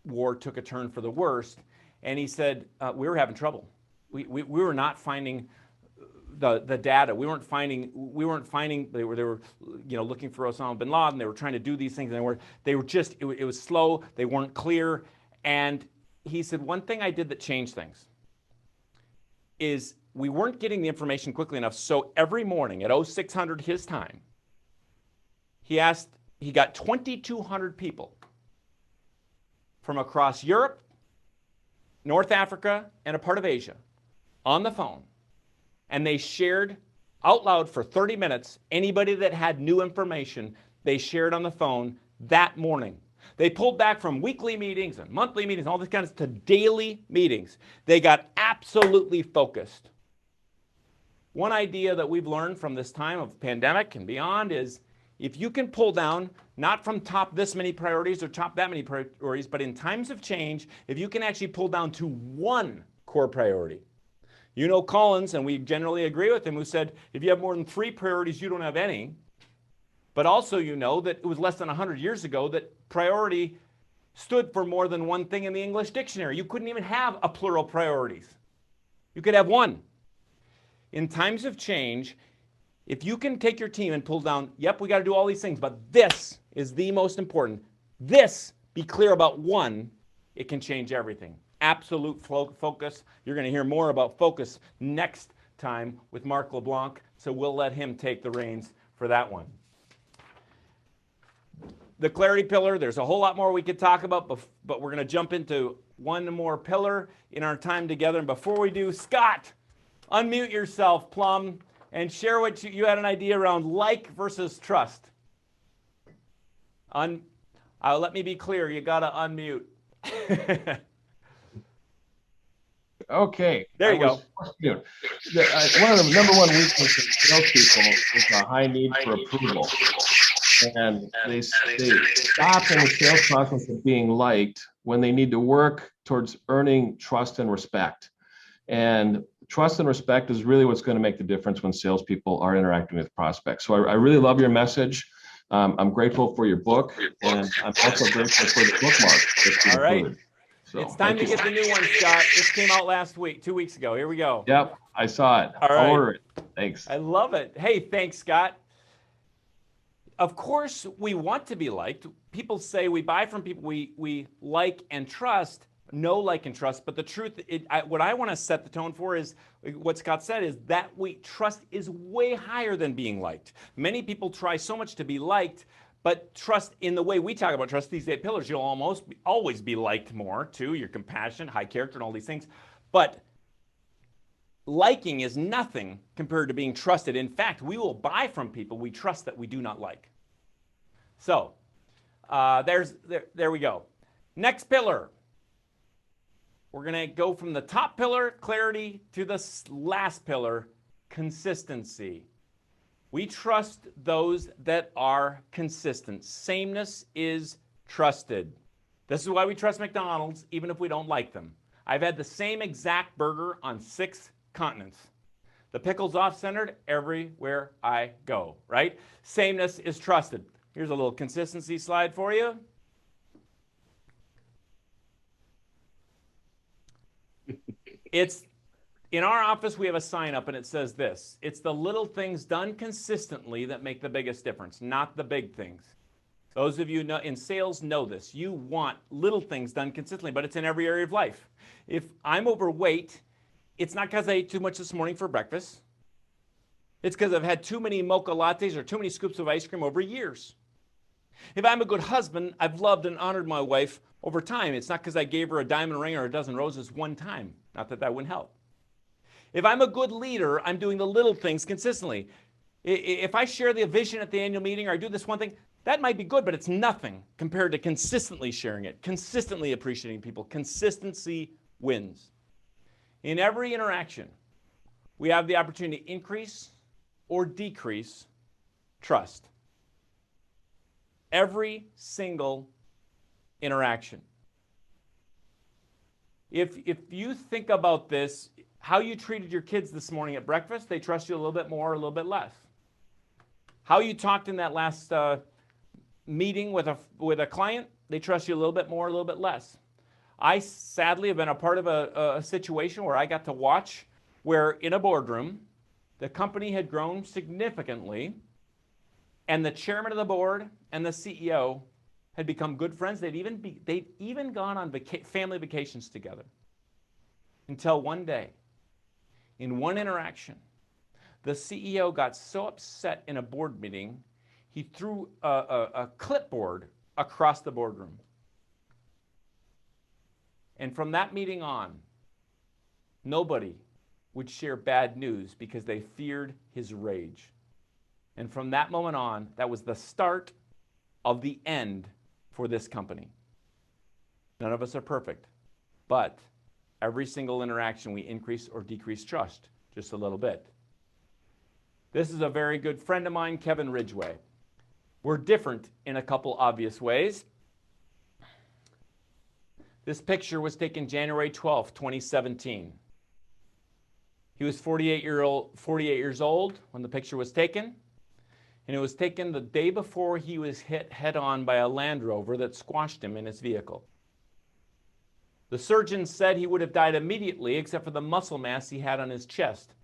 war took a turn for the worst. And he said, we were having trouble. We were not finding the data. We weren't finding, they were looking for Osama bin Laden. They were trying to do these things, and they were just, it was slow. They weren't clear. And he said, one thing I did that changed things is we weren't getting the information quickly enough. So every morning at 0600 his time, he got 2,200 people from across Europe, North Africa, and a part of Asia on the phone. And they shared out loud for 30 minutes. Anybody that had new information, they shared on the phone that morning. They pulled back from weekly meetings and monthly meetings, all this kind of stuff, to daily meetings. They got absolutely focused. One idea that we've learned from this time of pandemic and beyond is if you can pull down, not from top this many priorities or top that many priorities, but in times of change, if you can actually pull down to one core priority. You know Collins, and we generally agree with him, who said, if you have more than 3 priorities, you don't have any. But also you know that it was less than 100 years ago that priority stood for more than one thing in the English dictionary. You couldn't even have a plural priorities. You could have one. In times of change, if you can take your team and pull down, yep, we got to do all these things, but this is the most important. This, be clear about one, it can change everything. Absolute focus. You're going to hear more about focus next time with Mark LeBlanc, so we'll let him take the reins for that one. The clarity pillar, there's a whole lot more we could talk about, but we're going to jump into one more pillar in our time together. And before we do, Scott, unmute yourself, Plum, and share what you had an idea around like versus trust. Let me be clear, you got to unmute. Okay. There you go. One of the number one weaknesses of salespeople is a high need for approval. And they stop in the sales process of being liked when they need to work towards earning trust and respect. And trust and respect is really what's going to make the difference when salespeople are interacting with prospects. So I really love your message. I'm grateful for your book, and I'm also grateful for the bookmark. All right. So, it's time to get the new one, Scott. This came out last week, 2 weeks ago. Here we go. Yep, I saw it. All right. I'll order it. Thanks. I love it. Hey, thanks, Scott. Of course, we want to be liked. People say we buy from people we like and trust, know, like, and trust. But the truth, what I want to set the tone for is what Scott said, is that trust is way higher than being liked. Many people try so much to be liked, but trust, in the way we talk about trust, these 8 pillars, you'll always be liked more too. You're compassionate, high character, and all these things. But liking is nothing compared to being trusted. In fact, we will buy from people we trust that we do not like. So there we go. Next pillar. We're going to go from the top pillar, clarity, to the last pillar, consistency. We trust those that are consistent. Sameness is trusted. This is why we trust McDonald's, even if we don't like them. I've had the same exact burger on 6 continents. The pickle's off-centered everywhere I go, right? Sameness is trusted. Here's a little consistency slide for you. In our office, we have a sign up and it says this: it's the little things done consistently that make the biggest difference, not the big things. Those of you in sales know this. You want little things done consistently, but it's in every area of life. If I'm overweight, it's not because I ate too much this morning for breakfast. It's because I've had too many mocha lattes or too many scoops of ice cream over years. If I'm a good husband, I've loved and honored my wife over time. It's not because I gave her a diamond ring or a dozen roses one time. Not that that wouldn't help. If I'm a good leader, I'm doing the little things consistently. If I share the vision at the annual meeting or I do this one thing, That might be good, but it's nothing compared to consistently sharing it, consistently appreciating people. Consistency wins. In every interaction, we have the opportunity to increase or decrease trust. Every single interaction. If you think about this, how you treated your kids this morning at breakfast, they trust you a little bit more or a little bit less. How you talked in that last meeting with a client, they trust you a little bit more, a little bit less. I sadly have been a part of a situation where I got to watch where in a boardroom, the company had grown significantly, and the chairman of the board and the CEO had become good friends. They'd even gone on family vacations together. Until one day, in one interaction, the CEO got so upset in a board meeting, he threw a clipboard across the boardroom. And from that meeting on, nobody would share bad news because they feared his rage. And from that moment on, that was the start of the end for this company. None of us are perfect, but every single interaction we increase or decrease trust just a little bit. This is a very good friend of mine, Kevin Ridgway. We're different in a couple obvious ways. This picture was taken January 12th, 2017. He was 48 years old when the picture was taken, and it was taken the day before he was hit head-on by a Land Rover that squashed him in his vehicle. The surgeon said he would have died immediately except for the muscle mass he had on his chest.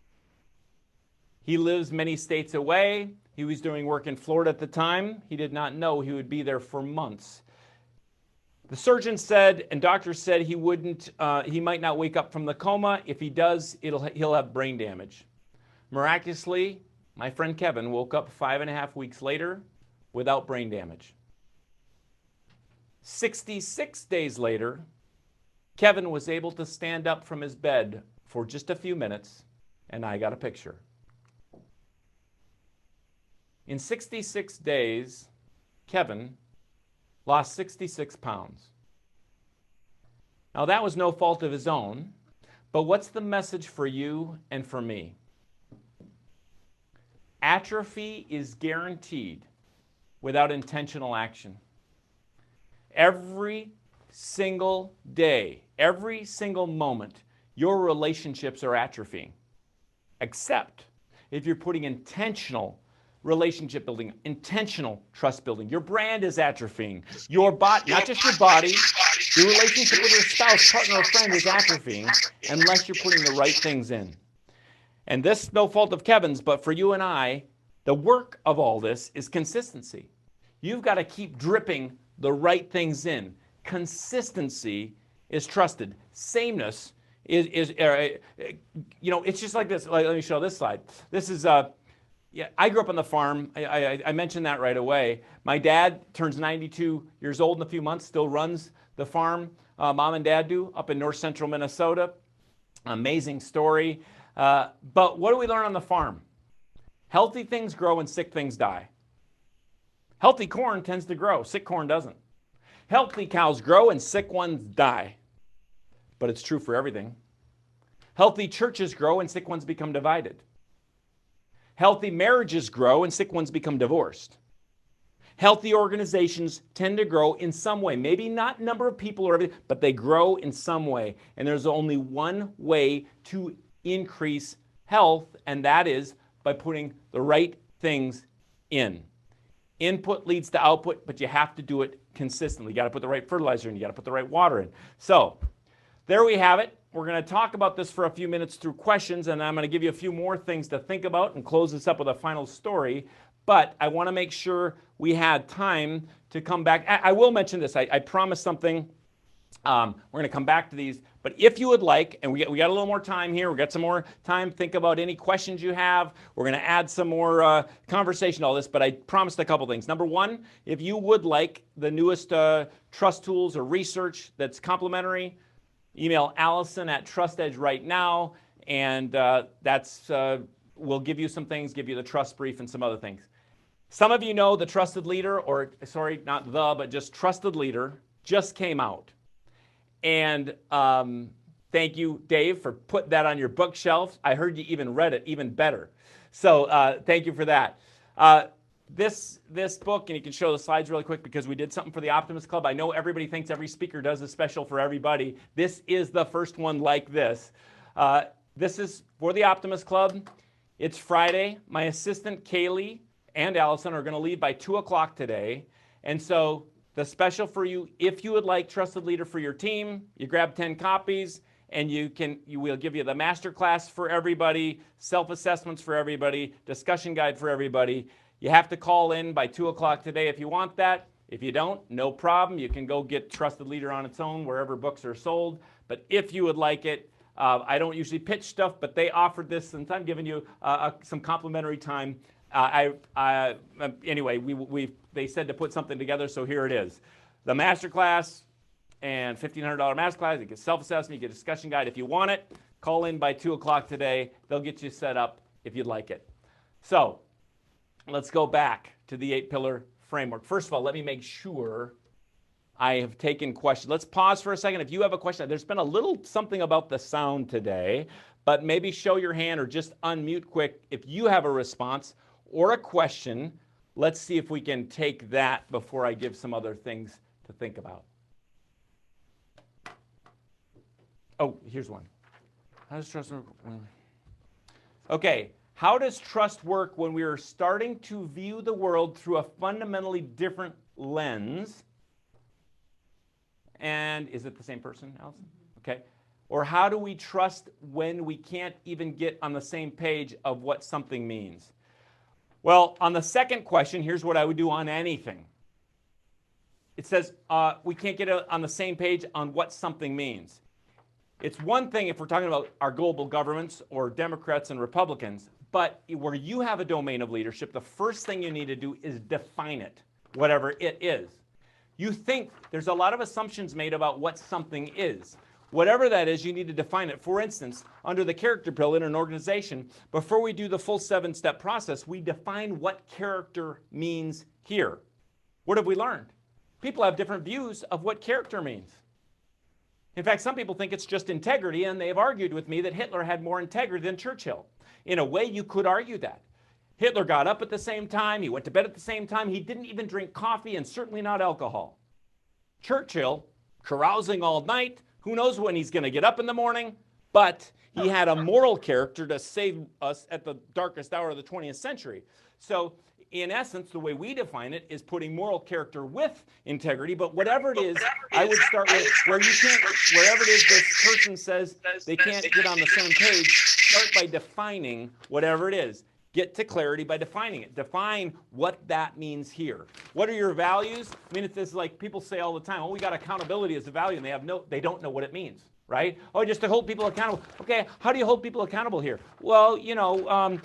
He lives many states away. He was doing work in Florida at the time. He did not know he would be there for months. The surgeon said, and doctors said he might not wake up from the coma. If he does, he'll have brain damage. Miraculously, my friend Kevin woke up 5.5 weeks later without brain damage. 66 days later, Kevin was able to stand up from his bed for just a few minutes, and I got a picture. In 66 days, Kevin lost 66 pounds. Now, that was no fault of his own, but what's the message for you and for me? Atrophy is guaranteed without intentional action. Every single day, every single moment, your relationships are atrophying, except if you're putting intentional relationship building, intentional trust building. Your brand is atrophying. Your body, not just your body, your relationship with your spouse, partner, or friend is atrophying unless you're putting the right things in. And this is no fault of Kevin's, but for you and I, the work of all this is consistency. You've got to keep dripping the right things in. Consistency is trusted. Sameness is it's just like this. Let me show this slide. This is yeah, I grew up on the farm. I mentioned that right away. My dad turns 92 years old in a few months, still runs the farm. Mom and dad do up in north central Minnesota. Amazing story. But what do we learn on the farm? Healthy things grow and sick things die. Healthy corn tends to grow. Sick corn doesn't. Healthy cows grow and sick ones die. But it's true for everything. Healthy churches grow and sick ones become divided. Healthy marriages grow and sick ones become divorced. Healthy organizations tend to grow in some way. Maybe not number of people or everything, but they grow in some way. And there's only one way to increase health, and that is by putting the right things in. Input leads to output, but you have to do it consistently. You got to put the right fertilizer in. You got to put the right water in. So there we have it. We're going to talk about this for a few minutes through questions, and I'm going to give you a few more things to think about and close this up with a final story. But I want to make sure we had time to come back. I will mention this. I promised something. We're going to come back to these. But if you would like, and we got a little more time here. We got some more time. Think about any questions you have. We're going to add some more conversation to all this. But I promised a couple things. Number one, if you would like the newest trust tools or research that's complimentary, email Allison at TrustEdge right now, and we'll give you some things, give you the trust brief and some other things. Some of you know the Trusted Leader, or sorry, not the, but just Trusted Leader, just came out. And thank you, Dave, for putting that on your bookshelf. I heard you even read it, even better. So thank you for that. This book, and you can show the slides really quick because we did something for the Optimist Club. I know everybody thinks every speaker does a special for everybody. This is the first one like this. This is for the Optimist Club. It's Friday. My assistant, Kaylee, and Allison are going to leave by 2 o'clock today. And so the special for you, if you would like Trusted Leader for your team, you grab 10 copies, and we'll give you the master class for everybody, self-assessments for everybody, discussion guide for everybody. You have to call in by 2 o'clock today if you want that. If you don't, no problem. You can go get Trusted Leader on its own wherever books are sold. But if you would like it, I don't usually pitch stuff, but they offered this since I'm giving you some complimentary time. Anyway, they said to put something together, so here it is. The masterclass and $1,500 masterclass. You get self-assessment, you get discussion guide. If you want it, call in by 2 o'clock today. They'll get you set up if you'd like it. So let's go back to the 8-pillar framework. First of all, let me make sure I have taken questions. Let's pause for a second. If you have a question, there's been a little something about the sound today, but maybe show your hand or just unmute quick if you have a response or a question. Let's see if we can take that before I give some other things to think about. Oh, here's one. How does trust work? Okay, how does trust work when we are starting to view the world through a fundamentally different lens? And is it the same person, Allison? Okay. Or how do we trust when we can't even get on the same page of what something means? Well, on the second question, here's what I would do on anything. It says we can't get on the same page on what something means. It's one thing if we're talking about our global governments or Democrats and Republicans, but where you have a domain of leadership, the first thing you need to do is define it, whatever it is. You think there's a lot of assumptions made about what something is. Whatever that is, you need to define it. For instance, under the character pillar in an organization, before we do the full 7-step process, we define what character means here. What have we learned? People have different views of what character means. In fact, some people think it's just integrity, and they've argued with me that Hitler had more integrity than Churchill. In a way, you could argue that. Hitler got up at the same time, he went to bed at the same time, he didn't even drink coffee and certainly not alcohol. Churchill, carousing all night, who knows when he's going to get up in the morning, but he had a moral character to save us at the darkest hour of the 20th century. So in essence, the way we define it is putting moral character with integrity, but whatever it is, I would start with wherever it is this person says they can't get on the same page, start by defining whatever it is. Get to clarity by defining it. Define what that means here. What are your values? I mean, it's like people say all the time, oh, we got accountability as a value, and they don't know what it means, right? Oh, just to hold people accountable. Okay, how do you hold people accountable here? Well, you know,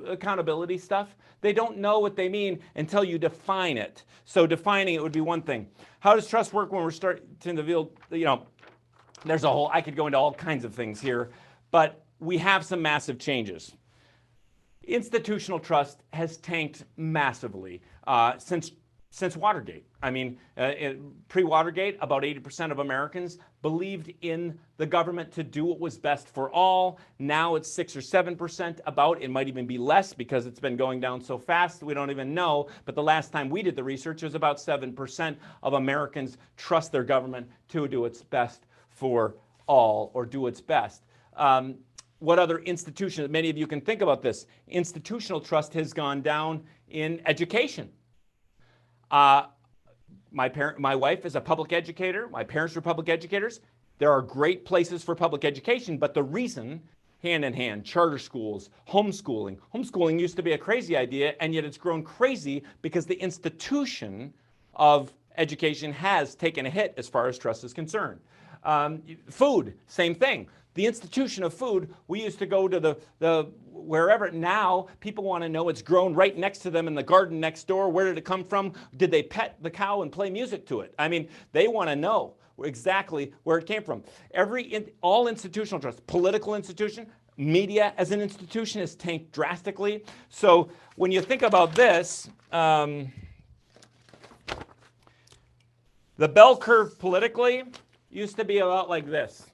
accountability stuff. They don't know what they mean until you define it. So defining it would be one thing. How does trust work when we're starting to reveal, you know, there's a whole, I could go into all kinds of things here, but we have some massive changes. Institutional trust has tanked massively since Watergate. I mean, pre-Watergate, about 80% of Americans believed in the government to do what was best for all. Now it's 6 or 7% about. It might even be less because it's been going down so fast we don't even know. But the last time we did the research, it was about 7% of Americans trust their government to do its best for all or do its best. What other institutions, many of you can think about this, institutional trust has gone down in education. My wife is a public educator. My parents were public educators. There are great places for public education, but the reason, hand in hand, charter schools, homeschooling. Homeschooling used to be a crazy idea, and yet it's grown crazy because the institution of education has taken a hit as far as trust is concerned. Food, same thing. The institution of food, we used to go to the wherever. Now people want to know it's grown right next to them in the garden next door. Where did it come from? Did they pet the cow and play music to it? I mean, they want to know exactly where it came from. All institutional trust, political institution, Media as an institution has tanked drastically. So when you think about this, the bell curve politically used to be about like this.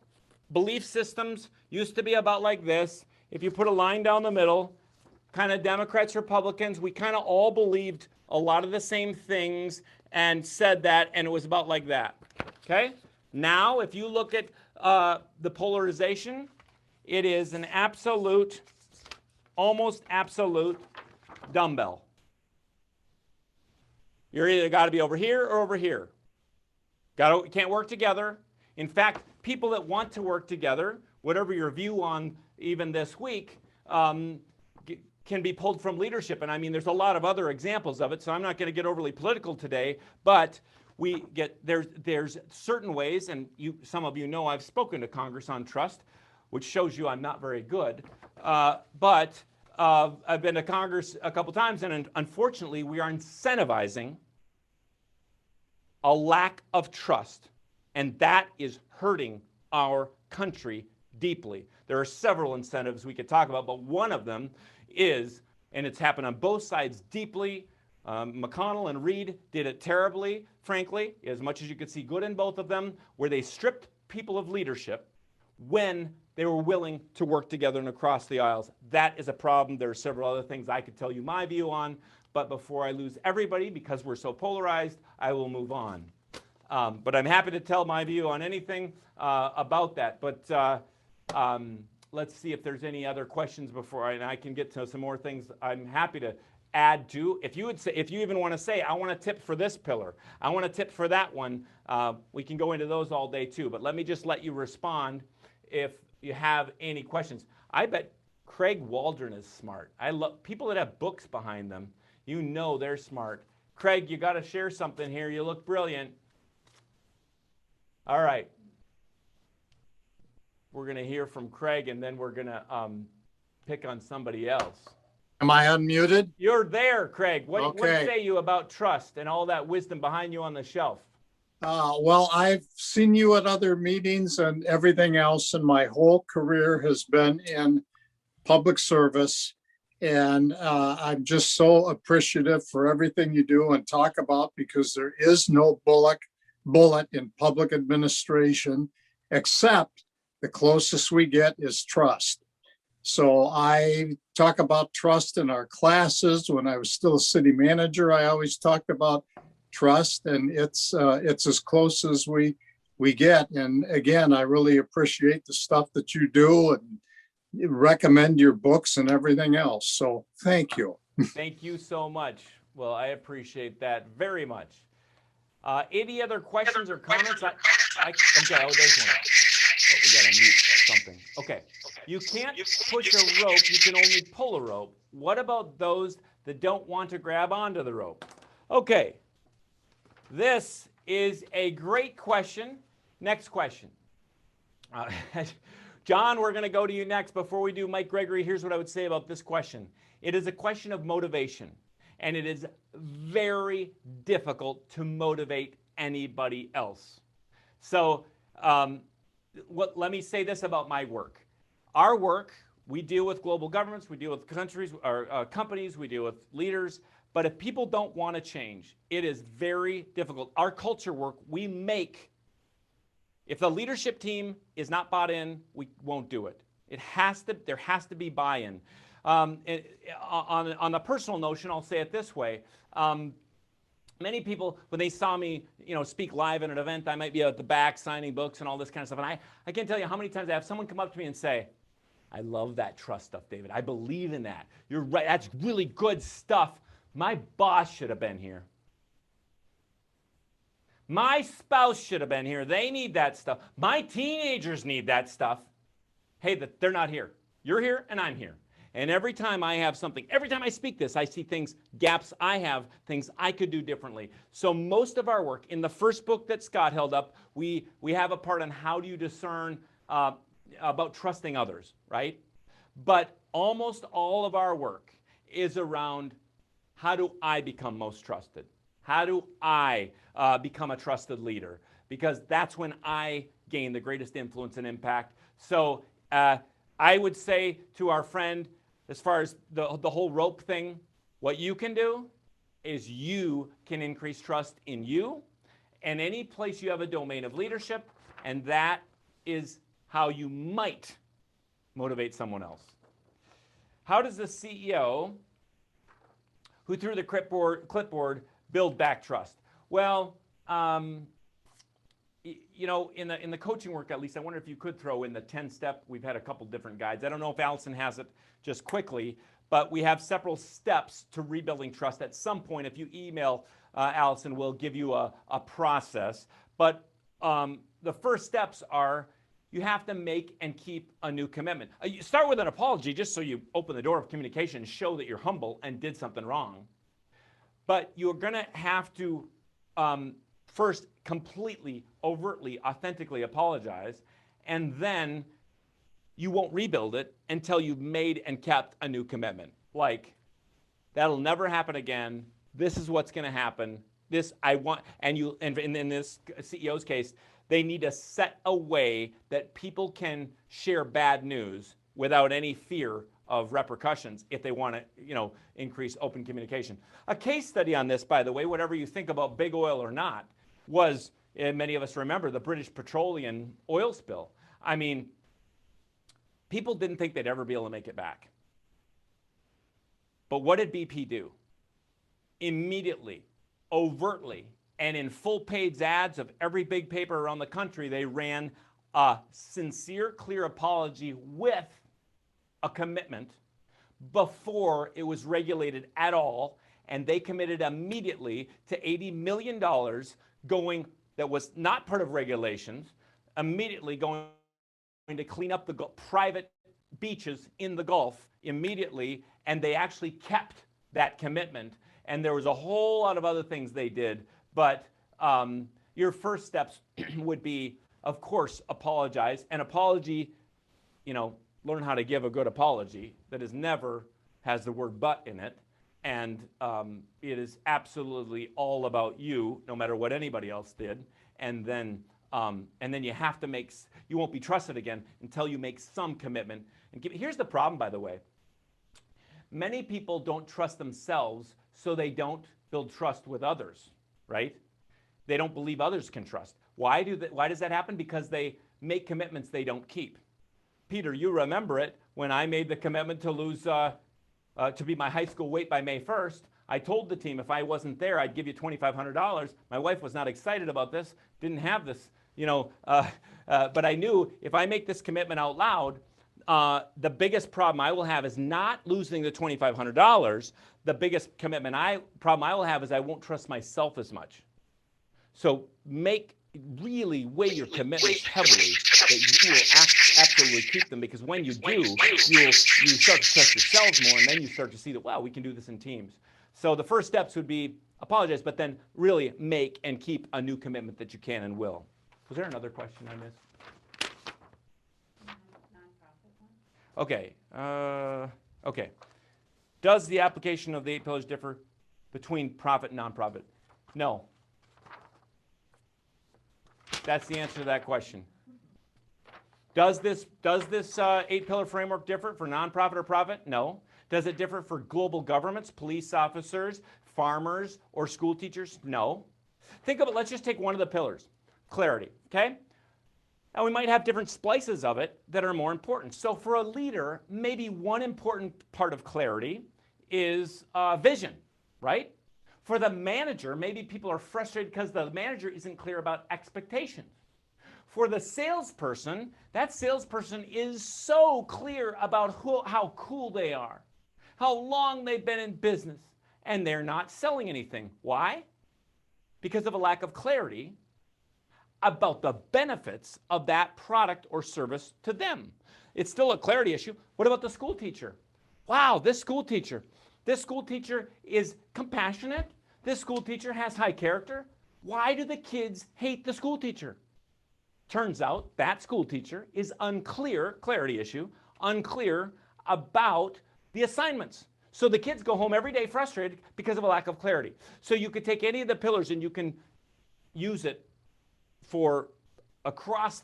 Belief systems used to be about like this. If you put a line down the middle, kind of Democrats, Republicans, we kind of all believed a lot of the same things and said that, and it was about like that. Okay? Now, if you look at the polarization, it is an absolute, almost absolute dumbbell. You're either got to be over here or over here. Can't work together. In fact, people that want to work together, whatever your view on even this week, can be pulled from leadership. And I mean, there's a lot of other examples of it, so I'm not going to get overly political today, but there's certain ways, and some of you know I've spoken to Congress on trust, which shows you I'm not very good. But I've been to Congress a couple times, and unfortunately, we are incentivizing a lack of trust, and that is hurting our country deeply. There are several incentives we could talk about, but one of them is, and it's happened on both sides deeply, McConnell and Reid did it terribly, frankly, as much as you could see good in both of them, where they stripped people of leadership when they were willing to work together and across the aisles. That is a problem. There are several other things I could tell you my view on, but before I lose everybody, because we're so polarized, I will move on. But I'm happy to tell my view on anything about that. But let's see if there's any other questions before I can get to some more things I'm happy to add to. If you even want to say, I want a tip for this pillar, I want a tip for that one, we can go into those all day too. But let me just let you respond if you have any questions. I bet Craig Waldron is smart. I love people that have books behind them. You know they're smart. Craig, you got to share something here. You look brilliant. All right. We're going to hear from Craig, and then we're going to pick on somebody else. Am I unmuted? You're there, Craig. What Okay. say you about trust and all that wisdom behind you on the shelf? Well, I've seen you at other meetings and everything else, and my whole career has been in public service. And I'm just so appreciative for everything you do and talk about, because there is no bullet in public administration, except the closest we get is trust. So I talk about trust in our classes. When I was still a city manager, I always talked about trust, and it's as close as we get. And again, I really appreciate the stuff that you do and recommend your books and everything else. So thank you. Thank you so much. Well, I appreciate that very much. Any other questions or comments? Okay, oh, there's one. Oh, we gotta mute something. Okay. You can't push a rope, you can only pull a rope. What about those that don't want to grab onto the rope? Okay. This is a great question. Next question. John, we're going to go to you next. Before we do Mike Gregory, here's what I would say about this question. It is a question of motivation, and it is very difficult to motivate anybody else. So let me say this about my work. Our work, we deal with global governments, we deal with countries, or companies, we deal with leaders. But if people don't want to change, it is very difficult. Our culture work, we make. If the leadership team is not bought in, we won't do it. There has to be buy-in. On a personal notion, I'll say it this way. Many people, when they saw me, speak live at an event, I might be at the back signing books and all this kind of stuff. And I can't tell you how many times I have someone come up to me and say, I love that trust stuff, David. I believe in that. You're right. That's really good stuff. My boss should have been here. My spouse should have been here. They need that stuff. My teenagers need that stuff. Hey, they're not here. You're here and I'm here. And every time I have something, every time I speak this, I see things, gaps I have, things I could do differently. So most of our work, in the first book that Scott held up, we have a part on how do you discern about trusting others, right? But almost all of our work is around how do I become most trusted? How do I become a trusted leader? Because that's when I gain the greatest influence and impact. So I I would say to our friend, as far as the whole rope thing, what you can do is you can increase trust in you and any place you have a domain of leadership, and that is how you might motivate someone else. How does the CEO who threw the clipboard build back trust? Well, you know, in the coaching work, at least, I wonder if you could throw in the 10-step. We've had a couple different guides. I don't know if Allison has it just quickly, but we have several steps to rebuilding trust. At some point, if you email Allison, we'll give you a process. But the first steps are you have to make and keep a new commitment. You start with an apology just so you open the door of communication and show that you're humble and did something wrong. But you're going to have to first completely, overtly, authentically apologize, and then you won't rebuild it until you've made and kept a new commitment. Like, that'll never happen again. This is what's going to happen. This I want, and in this CEO's case, they need to set a way that people can share bad news without any fear of repercussions if they want to, you know, increase open communication. A case study on this, by the way, whatever you think about big oil or not, was, and many of us remember, the British Petroleum oil spill. I mean, people didn't think they'd ever be able to make it back. But what did BP do? Immediately, overtly, and in full-page ads of every big paper around the country, they ran a sincere, clear apology with a commitment before it was regulated at all, and they committed immediately to $80 million going, that was not part of regulations, immediately going to clean up the private beaches in the Gulf immediately, and they actually kept that commitment. And there was a whole lot of other things they did, but your first steps would be, of course, apologize. An apology, you know, learn how to give a good apology that is never has the word but in it. And it is absolutely all about you, no matter what anybody else did. And then you have to make, you won't be trusted again until you make some commitment. And here's the problem, by the way. Many people don't trust themselves, so they don't build trust with others, right? They don't believe others can trust. Why does that happen? Because they make commitments they don't keep. Peter, you remember it when I made the commitment to lose, to be my high school weight by May 1st. I told the team if I wasn't there, I'd give you $2,500. My wife was not excited about this, didn't have this, you know, but I knew if I make this commitment out loud, the biggest problem I will have is not losing the $2,500. The biggest problem I will have is I won't trust myself as much. So really weigh your commitments heavily that you will absolutely keep them, because when you do, you start to trust yourselves more, and then you start to see that, wow, we can do this in teams. So the first steps would be apologize, but then really make and keep a new commitment that you can and will. Was there another question I missed? Okay. Okay. Does the application of the 8 pillars differ between profit and nonprofit? No. That's the answer to that question. Does this 8-pillar framework differ for nonprofit or profit? No. Does it differ for global governments, police officers, farmers, or school teachers? No. Think of it, let's just take one of the pillars, clarity, okay? Now, we might have different splices of it that are more important. So for a leader, maybe one important part of clarity is vision, right? For the manager, maybe people are frustrated because the manager isn't clear about expectations. For the salesperson, that salesperson is so clear about how cool they are, how long they've been in business, and they're not selling anything. Why? Because of a lack of clarity about the benefits of that product or service to them. It's still a clarity issue. What about the school teacher? Wow, this school teacher is compassionate. This school teacher has high character. Why do the kids hate the school teacher? Turns out that school teacher is unclear, clarity issue, unclear about the assignments. So the kids go home every day frustrated because of a lack of clarity. So you could take any of the pillars and you can use it for across,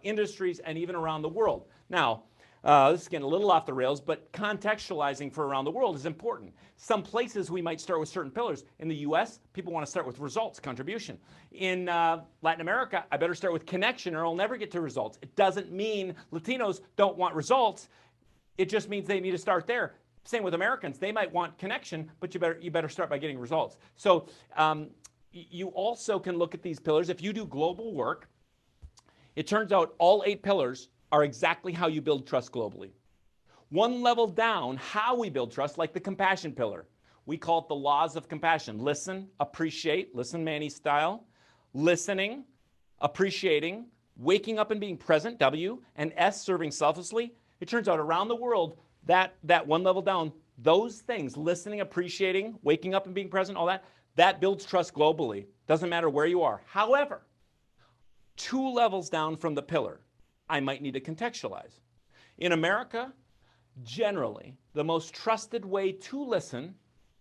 industries and even around the world. Now, This is getting a little off the rails, but contextualizing for around the world is important. Some places we might start with certain pillars. In the US, people want to start with results, contribution. In Latin America, I better start with connection or I'll never get to results. It doesn't mean Latinos don't want results. It just means they need to start there. Same with Americans. They might want connection, but you better start by getting results. So you also can look at these pillars. If you do global work, it turns out all 8 pillars are exactly how you build trust globally. One level down, how we build trust, like the compassion pillar. We call it the laws of compassion. Listen, appreciate, listen Manny style, listening, appreciating, waking up and being present, W, and S, serving selflessly. It turns out around the world, that one level down, those things, listening, appreciating, waking up and being present, all that builds trust globally. Doesn't matter where you are. However, 2 levels down from the pillar, I might need to contextualize. In America, generally, the most trusted way to listen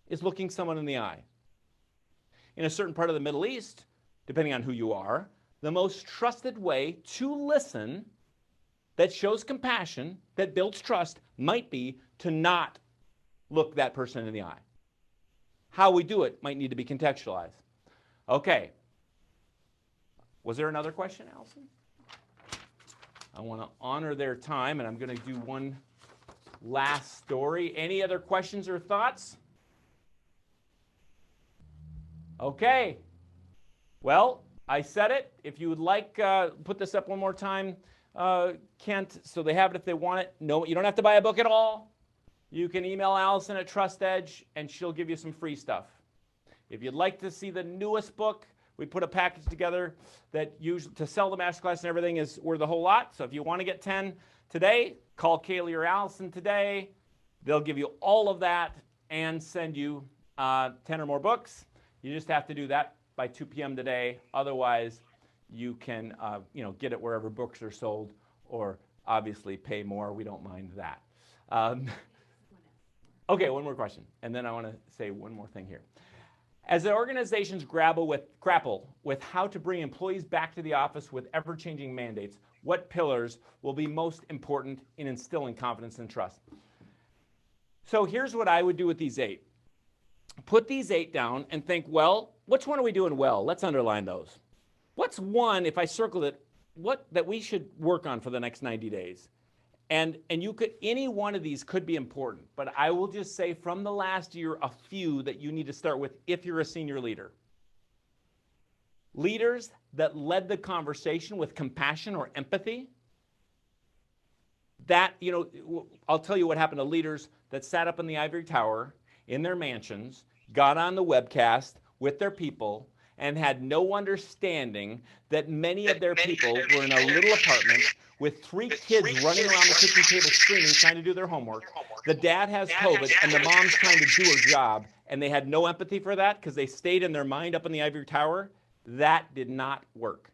is looking someone in the eye. In a certain part of the Middle East, depending on who you are, the most trusted way to listen that shows compassion, that builds trust, might be to not look that person in the eye. How we do it might need to be contextualized. Okay. Was there another question, Allison? I want to honor their time, and I'm going to do one last story. Any other questions or thoughts? Okay. Well, I said it. If you would like, put this up one more time, Kent, so they have it if they want it. No, you don't have to buy a book at all. You can email Allison at Trust Edge, and she'll give you some free stuff. If you'd like to see the newest book, we put a package together that usually to sell the masterclass and everything is worth a whole lot. So if you want to get 10 today, call Kaylee or Allison today. They'll give you all of that and send you 10 or more books. You just have to do that by 2 p.m. today. Otherwise, you can get it wherever books are sold, or obviously pay more. We don't mind that. Okay, one more question, and then I want to say one more thing here. As the organizations grapple with how to bring employees back to the office with ever-changing mandates, what pillars will be most important in instilling confidence and trust? So here's what I would do with these 8. Put these 8 down and think, well, which one are we doing well? Let's underline those. What's one, if I circled it, that we should work on for the next 90 days? And any one of these could be important, but I will just say from the last year, a few that you need to start with if you're a senior leader. Leaders that led the conversation with compassion or empathy. I'll tell you what happened to leaders that sat up in the ivory tower in their mansions, got on the webcast with their people, and had no understanding that many of their people were in a little apartment with 3 kids running around the kitchen table screaming, trying to do their homework. The dad has COVID, and the mom's trying to do her job, and they had no empathy for that because they stayed in their mind up in the ivory tower. That did not work.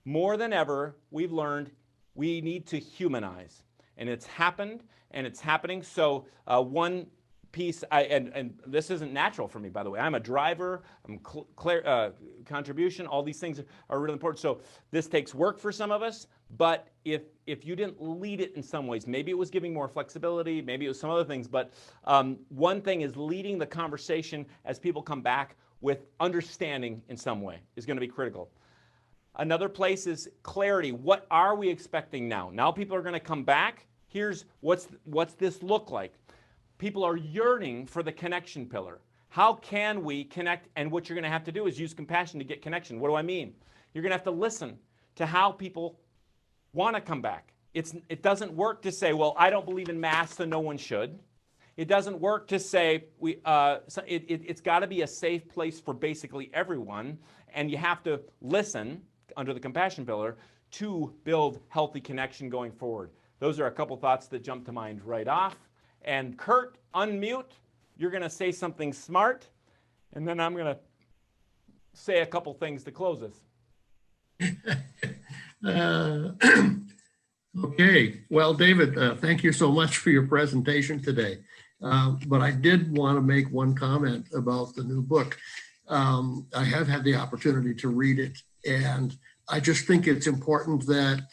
More than ever, we've learned we need to humanize, and it's happened, and it's happening. So one piece, and this isn't natural for me, by the way. I'm a driver, I'm contribution, all these things are really important. So this takes work for some of us, but if you didn't lead it in some ways, maybe it was giving more flexibility, maybe it was some other things, but one thing is leading the conversation as people come back with understanding in some way is going to be critical. Another place is clarity. What are we expecting now? Now people are going to come back. Here's what's this look like? People are yearning for the connection pillar. How can we connect? And what you're going to have to do is use compassion to get connection. What do I mean? You're going to have to listen to how people want to come back. It doesn't work to say, well, I don't believe in masks, so no one should. It doesn't work to say, it's got to be a safe place for basically everyone, and you have to listen under the compassion pillar to build healthy connection going forward. Those are a couple thoughts that jump to mind right off. And Kurt, unmute. You're going to say something smart, and then I'm going to say a couple things to close us. Okay. Well, David, thank you so much for your presentation today. But I did want to make one comment about the new book. I have had the opportunity to read it, and I just think it's important that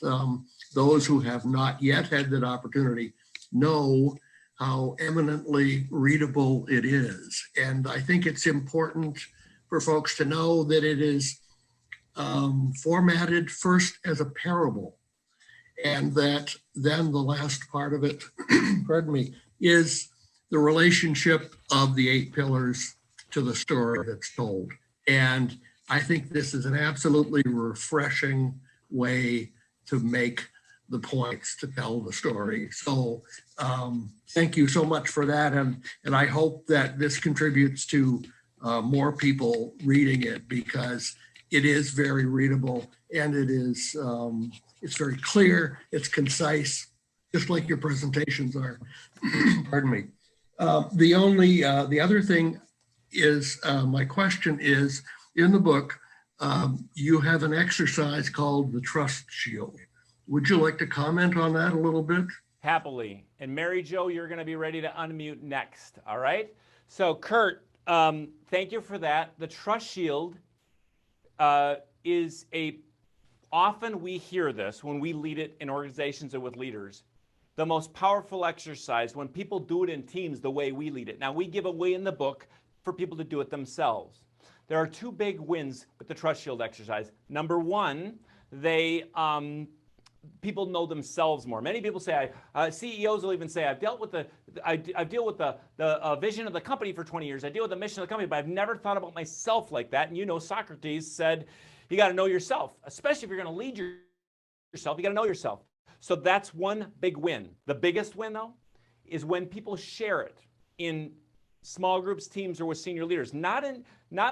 those who have not yet had that opportunity know how eminently readable it is. And I think it's important for folks to know that it is formatted first as a parable, and that then the last part of it, pardon me, is the relationship of the 8 pillars to the story that's told. And I think this is an absolutely refreshing way to make the points, to tell the story. So thank you so much for that. And I hope that this contributes to more people reading it, because it is very readable, and it is it's very clear, it's concise, just like your presentations are. Pardon me. The other thing is, my question is, in the book, you have an exercise called the Trust Shield. Would you like to comment on that a little bit? Happily. And Mary Jo, you're going to be ready to unmute next. All right. So Kurt, thank you for that. The Trust Shield is often we hear this when we lead it in organizations or with leaders, the most powerful exercise when people do it in teams the way we lead it. Now, we give away in the book for people to do it themselves. There are 2 big wins with the Trust Shield exercise. Number one, people know themselves more. Many people say, CEOs will even say, I deal with the vision of the company for 20 years. I deal with the mission of the company, but I've never thought about myself like that. And you know, Socrates said, you got to know yourself, especially if you're going to lead yourself. You got to know yourself. So that's one big win. The biggest win, though, is when people share it in small groups, teams, or with senior leaders. Not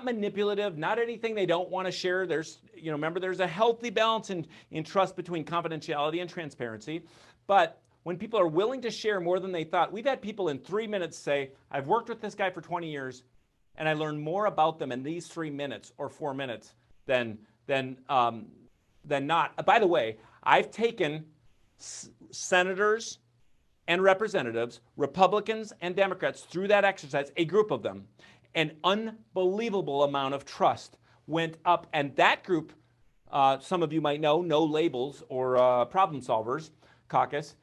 manipulative, not anything they don't want to share. There's, remember, there's a healthy balance in trust between confidentiality and transparency. But when people are willing to share more than they thought, we've had people in 3 minutes say, I've worked with this guy for 20 years, and I learned more about them in these 3 minutes or 4 minutes than not. By the way, I've taken senators and representatives, Republicans and Democrats, through that exercise, a group of them. An unbelievable amount of trust went up. And that group, some of you might know, No Labels or Problem Solvers Caucus,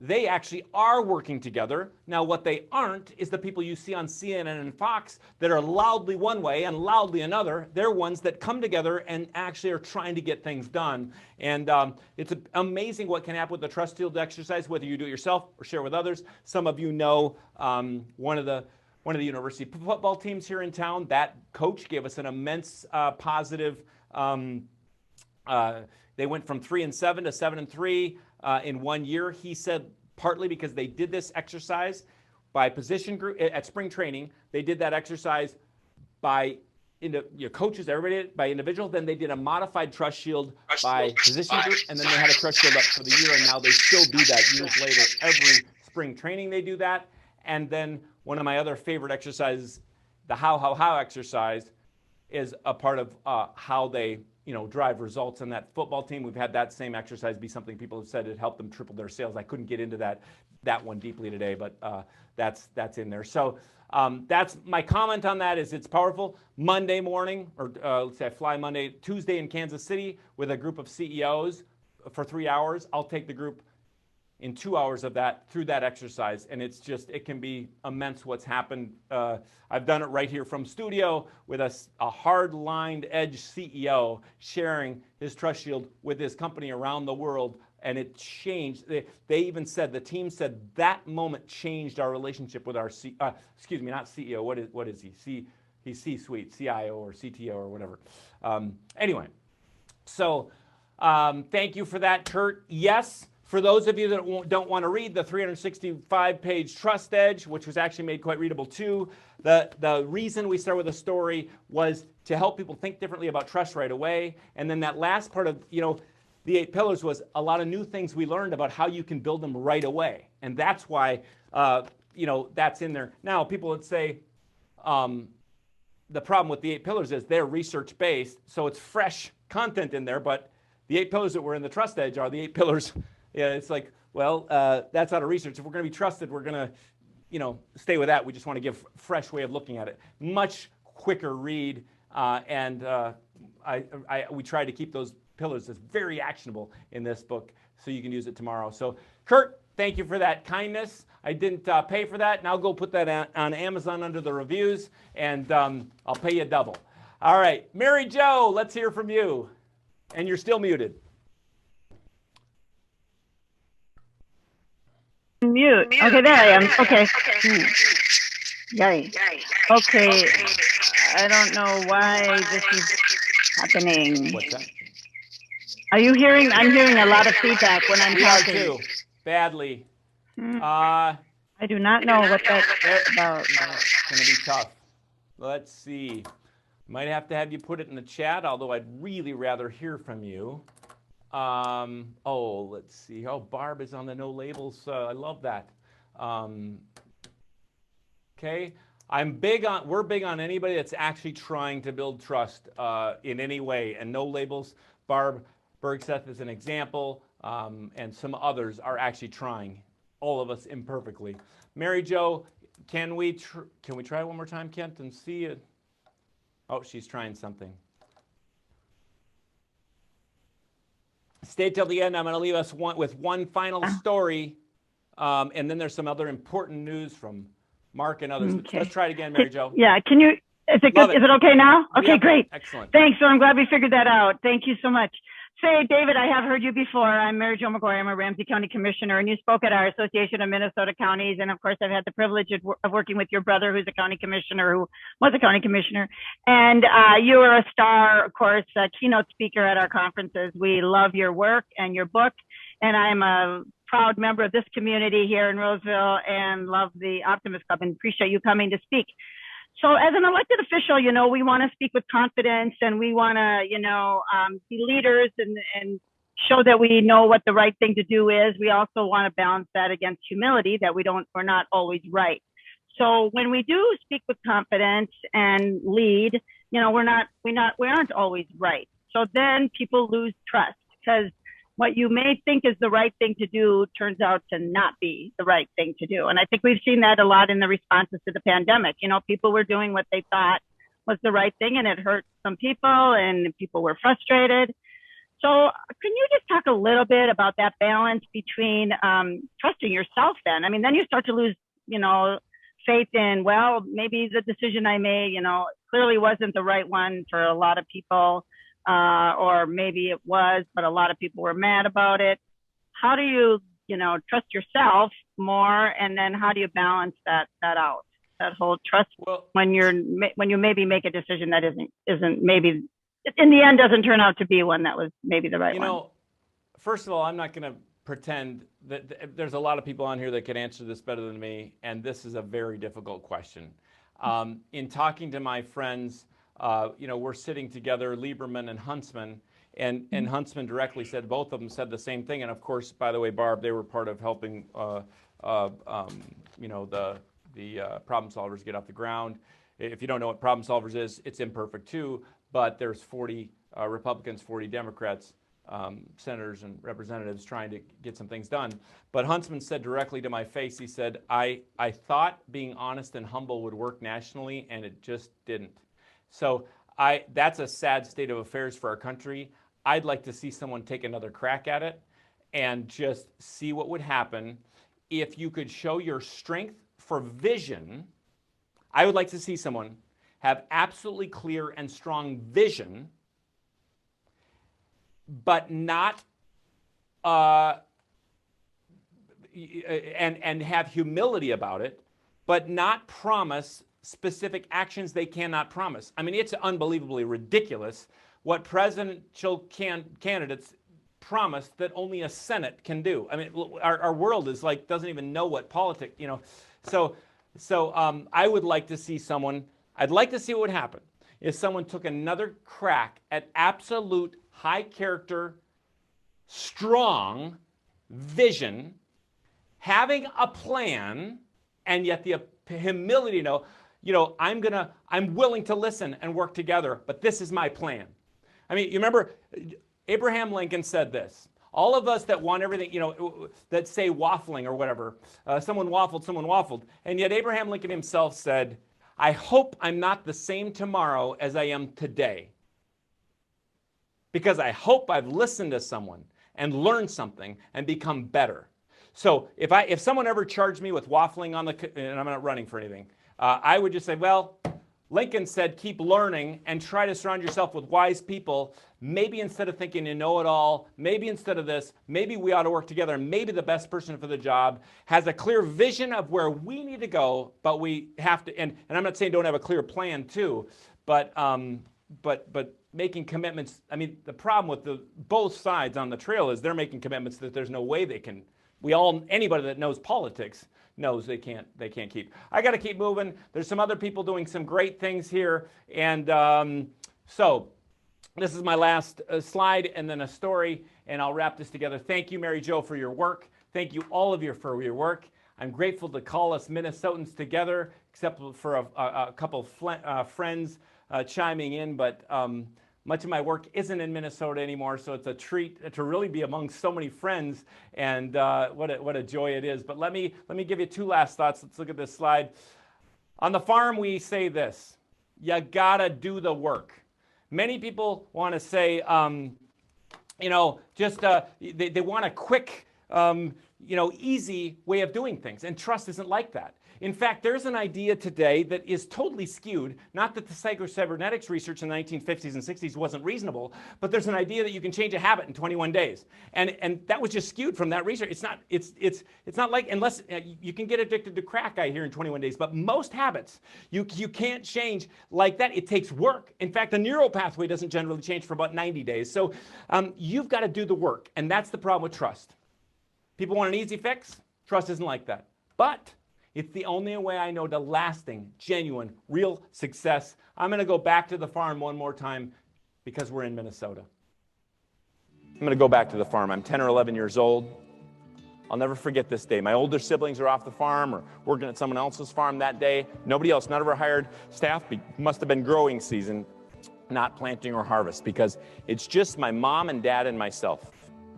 they actually are working together. Now, what they aren't is the people you see on CNN and Fox that are loudly one way and loudly another. They're ones that come together and actually are trying to get things done. And it's amazing what can happen with the Trust Shield exercise, whether you do it yourself or share with others. Some of you know one of the university football teams here in town, that coach gave us an immense positive. They went from 3-7 to 7-3 in 1 year. He said partly because they did this exercise by position group at spring training. They did that exercise by coaches, everybody did it by individual. Then they did a modified Trust Shield by position group, and then they had a Trust Shield up for the year, and now they still do that years later. Every spring training they do that. And then one of my other favorite exercises, the how exercise, is a part of how they drive results in that football team. We've had that same exercise be something people have said it helped them triple their sales. I couldn't get into that one deeply today, but that's in there. So that's my comment on that. Is it's powerful. Monday morning, or let's say I fly Monday, Tuesday in Kansas City with a group of CEOs for 3 hours. I'll take the group in 2 hours of that through that exercise, and it can be immense what's happened. I've done it right here from studio with a hard-lined edge CEO sharing his Trust Shield with his company around the world, and it changed. They even said, the team said, that moment changed our relationship with our excuse me, not CEO. What is he? He's C-suite, CIO or CTO or whatever. Anyway, so thank you for that, Kurt. Yes. For those of you that don't want to read the 365-page Trust Edge, which was actually made quite readable too, the reason we start with a story was to help people think differently about trust right away. And then that last part of the 8 pillars was a lot of new things we learned about how you can build them right away. And that's why that's in there. Now, people would say the problem with the 8 pillars is they're research-based, so it's fresh content in there. But the 8 pillars that were in the Trust Edge are the 8 pillars. Yeah, it's like, well, that's out of research. If we're going to be trusted, we're going to, stay with that. We just want to give a fresh way of looking at it. Much quicker read, and we try to keep those pillars is very actionable in this book, so you can use it tomorrow. So, Kurt, thank you for that kindness. I didn't pay for that, and I'll go put that on Amazon under the reviews, and I'll pay you double. All right, Mary Jo, let's hear from you. And you're still muted. Mute. Okay, there I am. Okay. Yay. Okay. I don't know why this is happening. What's that? Are you hearing? I'm hearing a lot of feedback when I'm We are talking. too. Badly. I do not know what that's about. It's going to be tough. Let's see. Might have to have you put it in the chat, although I'd really rather hear from you. Oh, let's see. Oh, Barb is on the no labels. I love that. Okay. We're big on anybody that's actually trying to build trust in any way, and no labels. Barb Bergseth is an example, and some others are actually trying, all of us imperfectly. Mary Jo, can we try one more time, Kent, and see it? Oh, she's trying something. Stay till the end. I'm going to leave us with one final story, and then there's some other important news from Mark and others. Okay. Let's try it again, Mary Jo. Yeah, can you, is it good? Is it okay now? Okay, Yep. great. Excellent. Thanks, so I'm glad we figured that out. Thank you so much. Say, David, I have heard you before. I'm Mary Jo McGuire. I'm a Ramsey County Commissioner, and you spoke at our Association of Minnesota Counties. And of course, I've had the privilege of working with your brother, who's a county commissioner, who was a county commissioner. And you are a star, of course, keynote speaker at our conferences. We love your work and your book. And I'm a proud member of this community here in Roseville and love the Optimist Club and appreciate you coming to speak. So as an elected official, you know, we want to speak with confidence and we want to, you know, be leaders and show that we know what the right thing to do is. We also want to balance that against humility, that we're not always right. So when we do speak with confidence and lead, you know, we aren't always right. So then people lose trust because what you may think is the right thing to do turns out to not be the right thing to do. And I think we've seen that a lot in the responses to the pandemic. You know, people were doing what they thought was the right thing and it hurt some people and people were frustrated. So can you just talk a little bit about that balance between trusting yourself then? I mean, then you start to lose, you know, faith in, well, maybe the decision I made, you know, clearly wasn't the right one for a lot of people. Or maybe it was, but a lot of people were mad about it. How do you, you know, trust yourself more, and then how do you balance that out? That whole trust when you maybe make a decision that isn't maybe in the end doesn't turn out to be one that was maybe the right one. You know, first of all, I'm not going to pretend that there's a lot of people on here that can answer this better than me, and this is a very difficult question. In talking to my friends. You know, we're sitting together, Lieberman and Huntsman, and Huntsman directly said, both of them said the same thing. And of course, by the way, Barb, they were part of helping, you know, the problem solvers get off the ground. If you don't know what problem solvers is, it's imperfect too, but there's 40 Republicans, 40 Democrats, senators and representatives trying to get some things done. But Huntsman said directly to my face, he said, I thought being honest and humble would work nationally, and it just didn't. So that's a sad state of affairs for our country. I'd like to see someone take another crack at it and just see what would happen if you could show your strength for vision. I would like to see someone have absolutely clear and strong vision, but not and have humility about it, but not promise specific actions they cannot promise. I mean, it's unbelievably ridiculous what presidential candidates promise that only a Senate can do. I mean, our world is like, doesn't even know what politics, you know. So I would like to see someone, I'd like to see what would happen if someone took another crack at absolute high character, strong vision, having a plan, and yet the humility to know, you know, I'm willing to listen and work together, but this is my plan. I mean, you remember Abraham Lincoln said this, all of us that want everything, you know, that say waffling or whatever, someone waffled, and yet Abraham Lincoln himself said, I hope I'm not the same tomorrow as I am today. because I hope I've listened to someone and learned something and become better. So if someone ever charged me with waffling on and I'm not running for anything, I would just say, well, Lincoln said, keep learning and try to surround yourself with wise people. Maybe instead of thinking you know it all, maybe instead of this, maybe we ought to work together. Maybe the best person for the job has a clear vision of where we need to go, but we have to, and I'm not saying don't have a clear plan too, but making commitments. I mean, the problem with both sides on the trail is they're making commitments that there's no way they can. Anybody that knows politics knows they can't keep. I got to keep moving. There's some other people doing some great things here. And so this is my last slide and then a story, and I'll wrap this together. Thank you, Mary Jo, for your work. Thank you, all of you, for your work. I'm grateful to call us Minnesotans together, except for a couple friends chiming in, but much of my work isn't in Minnesota anymore, so it's a treat to really be among so many friends, and what a joy it is. But let me give you two last thoughts. Let's look at this slide. On the farm, we say this: you gotta do the work. Many people want to say, they want a quick, easy way of doing things, and trust isn't like that. In fact, there's an idea today that is totally skewed. Not that the psychocybernetics research in the 1950s and 60s wasn't reasonable, but there's an idea that you can change a habit in 21 days, and that was just skewed from that research. It's not like, unless you can get addicted to crack, I hear, in 21 days, but most habits you can't change like that. It takes work. In fact, the neural pathway doesn't generally change for about 90 days. So you've got to do the work, and that's the problem with trust. People want an easy fix. Trust isn't like that, but it's the only way I know to lasting, genuine, real success. I'm going to go back to the farm one more time because we're in Minnesota. I'm going to go back to the farm. I'm 10 or 11 years old. I'll never forget this day. My older siblings are off the farm or working at someone else's farm that day. Nobody else, none of our hired staff. Must have been growing season, not planting or harvest, because it's just my mom and dad and myself.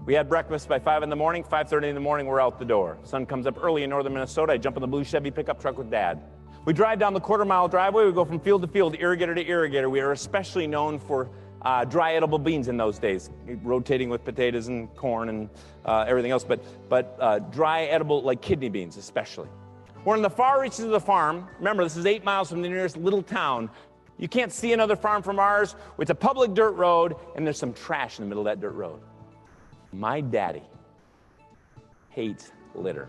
We had breakfast by 5 in the morning, 5:30 in the morning, we're out the door. Sun comes up early in northern Minnesota. I jump in the blue Chevy pickup truck with Dad. We drive down the quarter-mile driveway. We go from field to field, irrigator to irrigator. We are especially known for dry edible beans in those days, rotating with potatoes and corn and everything else, but dry edible, like kidney beans especially. We're in the far reaches of the farm. Remember, this is 8 miles from the nearest little town. You can't see another farm from ours. It's a public dirt road, and there's some trash in the middle of that dirt road. My daddy hates litter.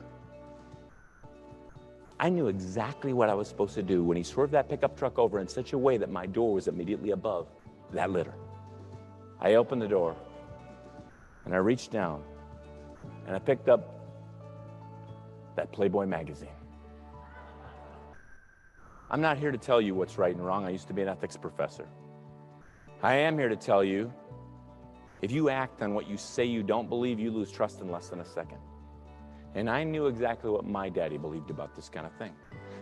I knew exactly what I was supposed to do when he swerved that pickup truck over in such a way that my door was immediately above that litter. I opened the door, and I reached down, and I picked up that Playboy magazine. I'm not here to tell you what's right and wrong. I used to be an ethics professor. I am here to tell you, if you act on what you say you don't believe, you lose trust in less than a second. And I knew exactly what my daddy believed about this kind of thing.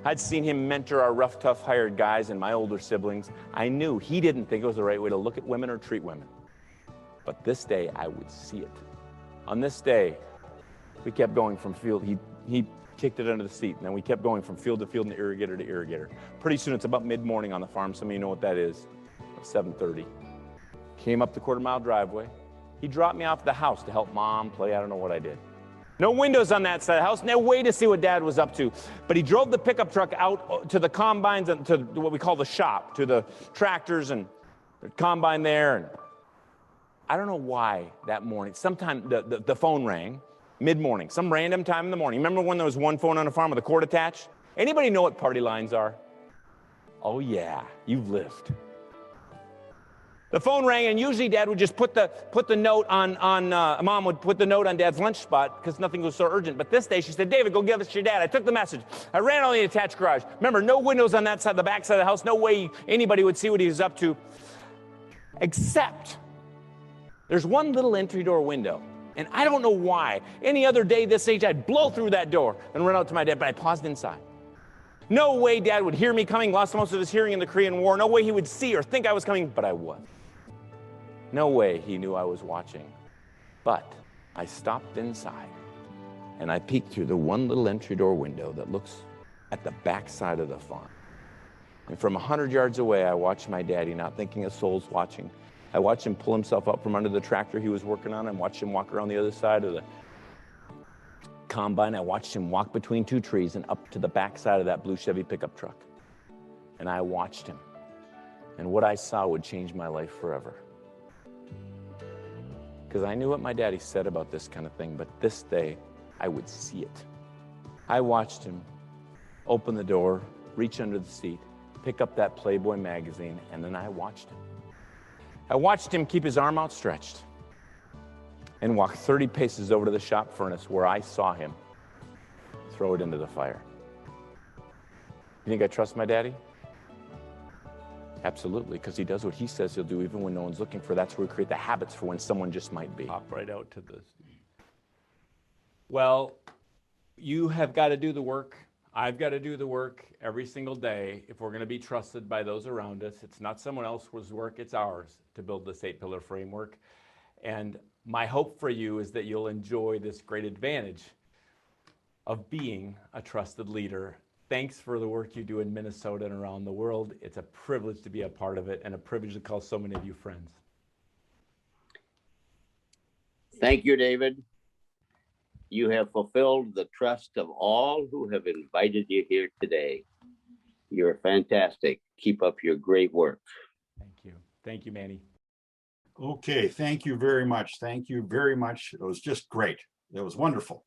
I'd seen him mentor our rough, tough hired guys and my older siblings. I knew he didn't think it was the right way to look at women or treat women. But this day, I would see it. On this day, we kept going from field. He kicked it under the seat, and then we kept going from field to field and irrigator to irrigator. Pretty soon, it's about mid-morning on the farm. Some of you know what that is. 7:30. Came up the quarter-mile driveway. He dropped me off at the house to help Mom play. I don't know what I did. No windows on that side of the house. No way to see what Dad was up to. But he drove the pickup truck out to the combines and to what we call the shop, to the tractors and the combine there. And I don't know why that morning. Sometime the phone rang mid-morning, some random time in the morning. Remember when there was one phone on a farm with a cord attached? Anybody know what party lines are? Oh yeah, you've lived. The phone rang, and usually Dad would just put the note on Mom would put the note on Dad's lunch spot because nothing was so urgent. But this day she said, "David, go give this to your dad." I took the message. I ran on the attached garage. Remember, no windows on that side, the back side of the house. No way anybody would see what he was up to, except there's one little entry door window. And I don't know why. Any other day this age, I'd blow through that door and run out to my dad, but I paused inside. No way Dad would hear me coming, lost most of his hearing in the Korean War. No way he would see or think I was coming, but I was. No way he knew I was watching. But I stopped inside, and I peeked through the one little entry door window that looks at the back side of the farm. And from 100 yards away, I watched my daddy, not thinking a soul's watching, I watched him pull himself up from under the tractor he was working on. I watched him walk around the other side of the combine. I watched him walk between two trees and up to the back side of that blue Chevy pickup truck. And I watched him. And what I saw would change my life forever. Because I knew what my daddy said about this kind of thing, but this day I would see it. I watched him open the door, reach under the seat, pick up that Playboy magazine, and then I watched him. I watched him keep his arm outstretched and walk 30 paces over to the shop furnace where I saw him throw it into the fire. You think I trust my daddy? Absolutely, because he does what he says he'll do even when no one's looking for. That's where we create the habits for when someone just might be. Pop right out to this. Well, you have got to do the work. I've got to do the work every single day if we're going to be trusted by those around us. It's not someone else's work, it's ours to build this 8-pillar framework. And my hope for you is that you'll enjoy this great advantage of being a trusted leader. Thanks for the work you do in Minnesota and around the world. It's a privilege to be a part of it and a privilege to call so many of you friends. Thank you, David. You have fulfilled the trust of all who have invited you here today. You're fantastic. Keep up your great work. Thank you. Thank you, Manny. Okay, thank you very much. Thank you very much. It was just great. It was wonderful.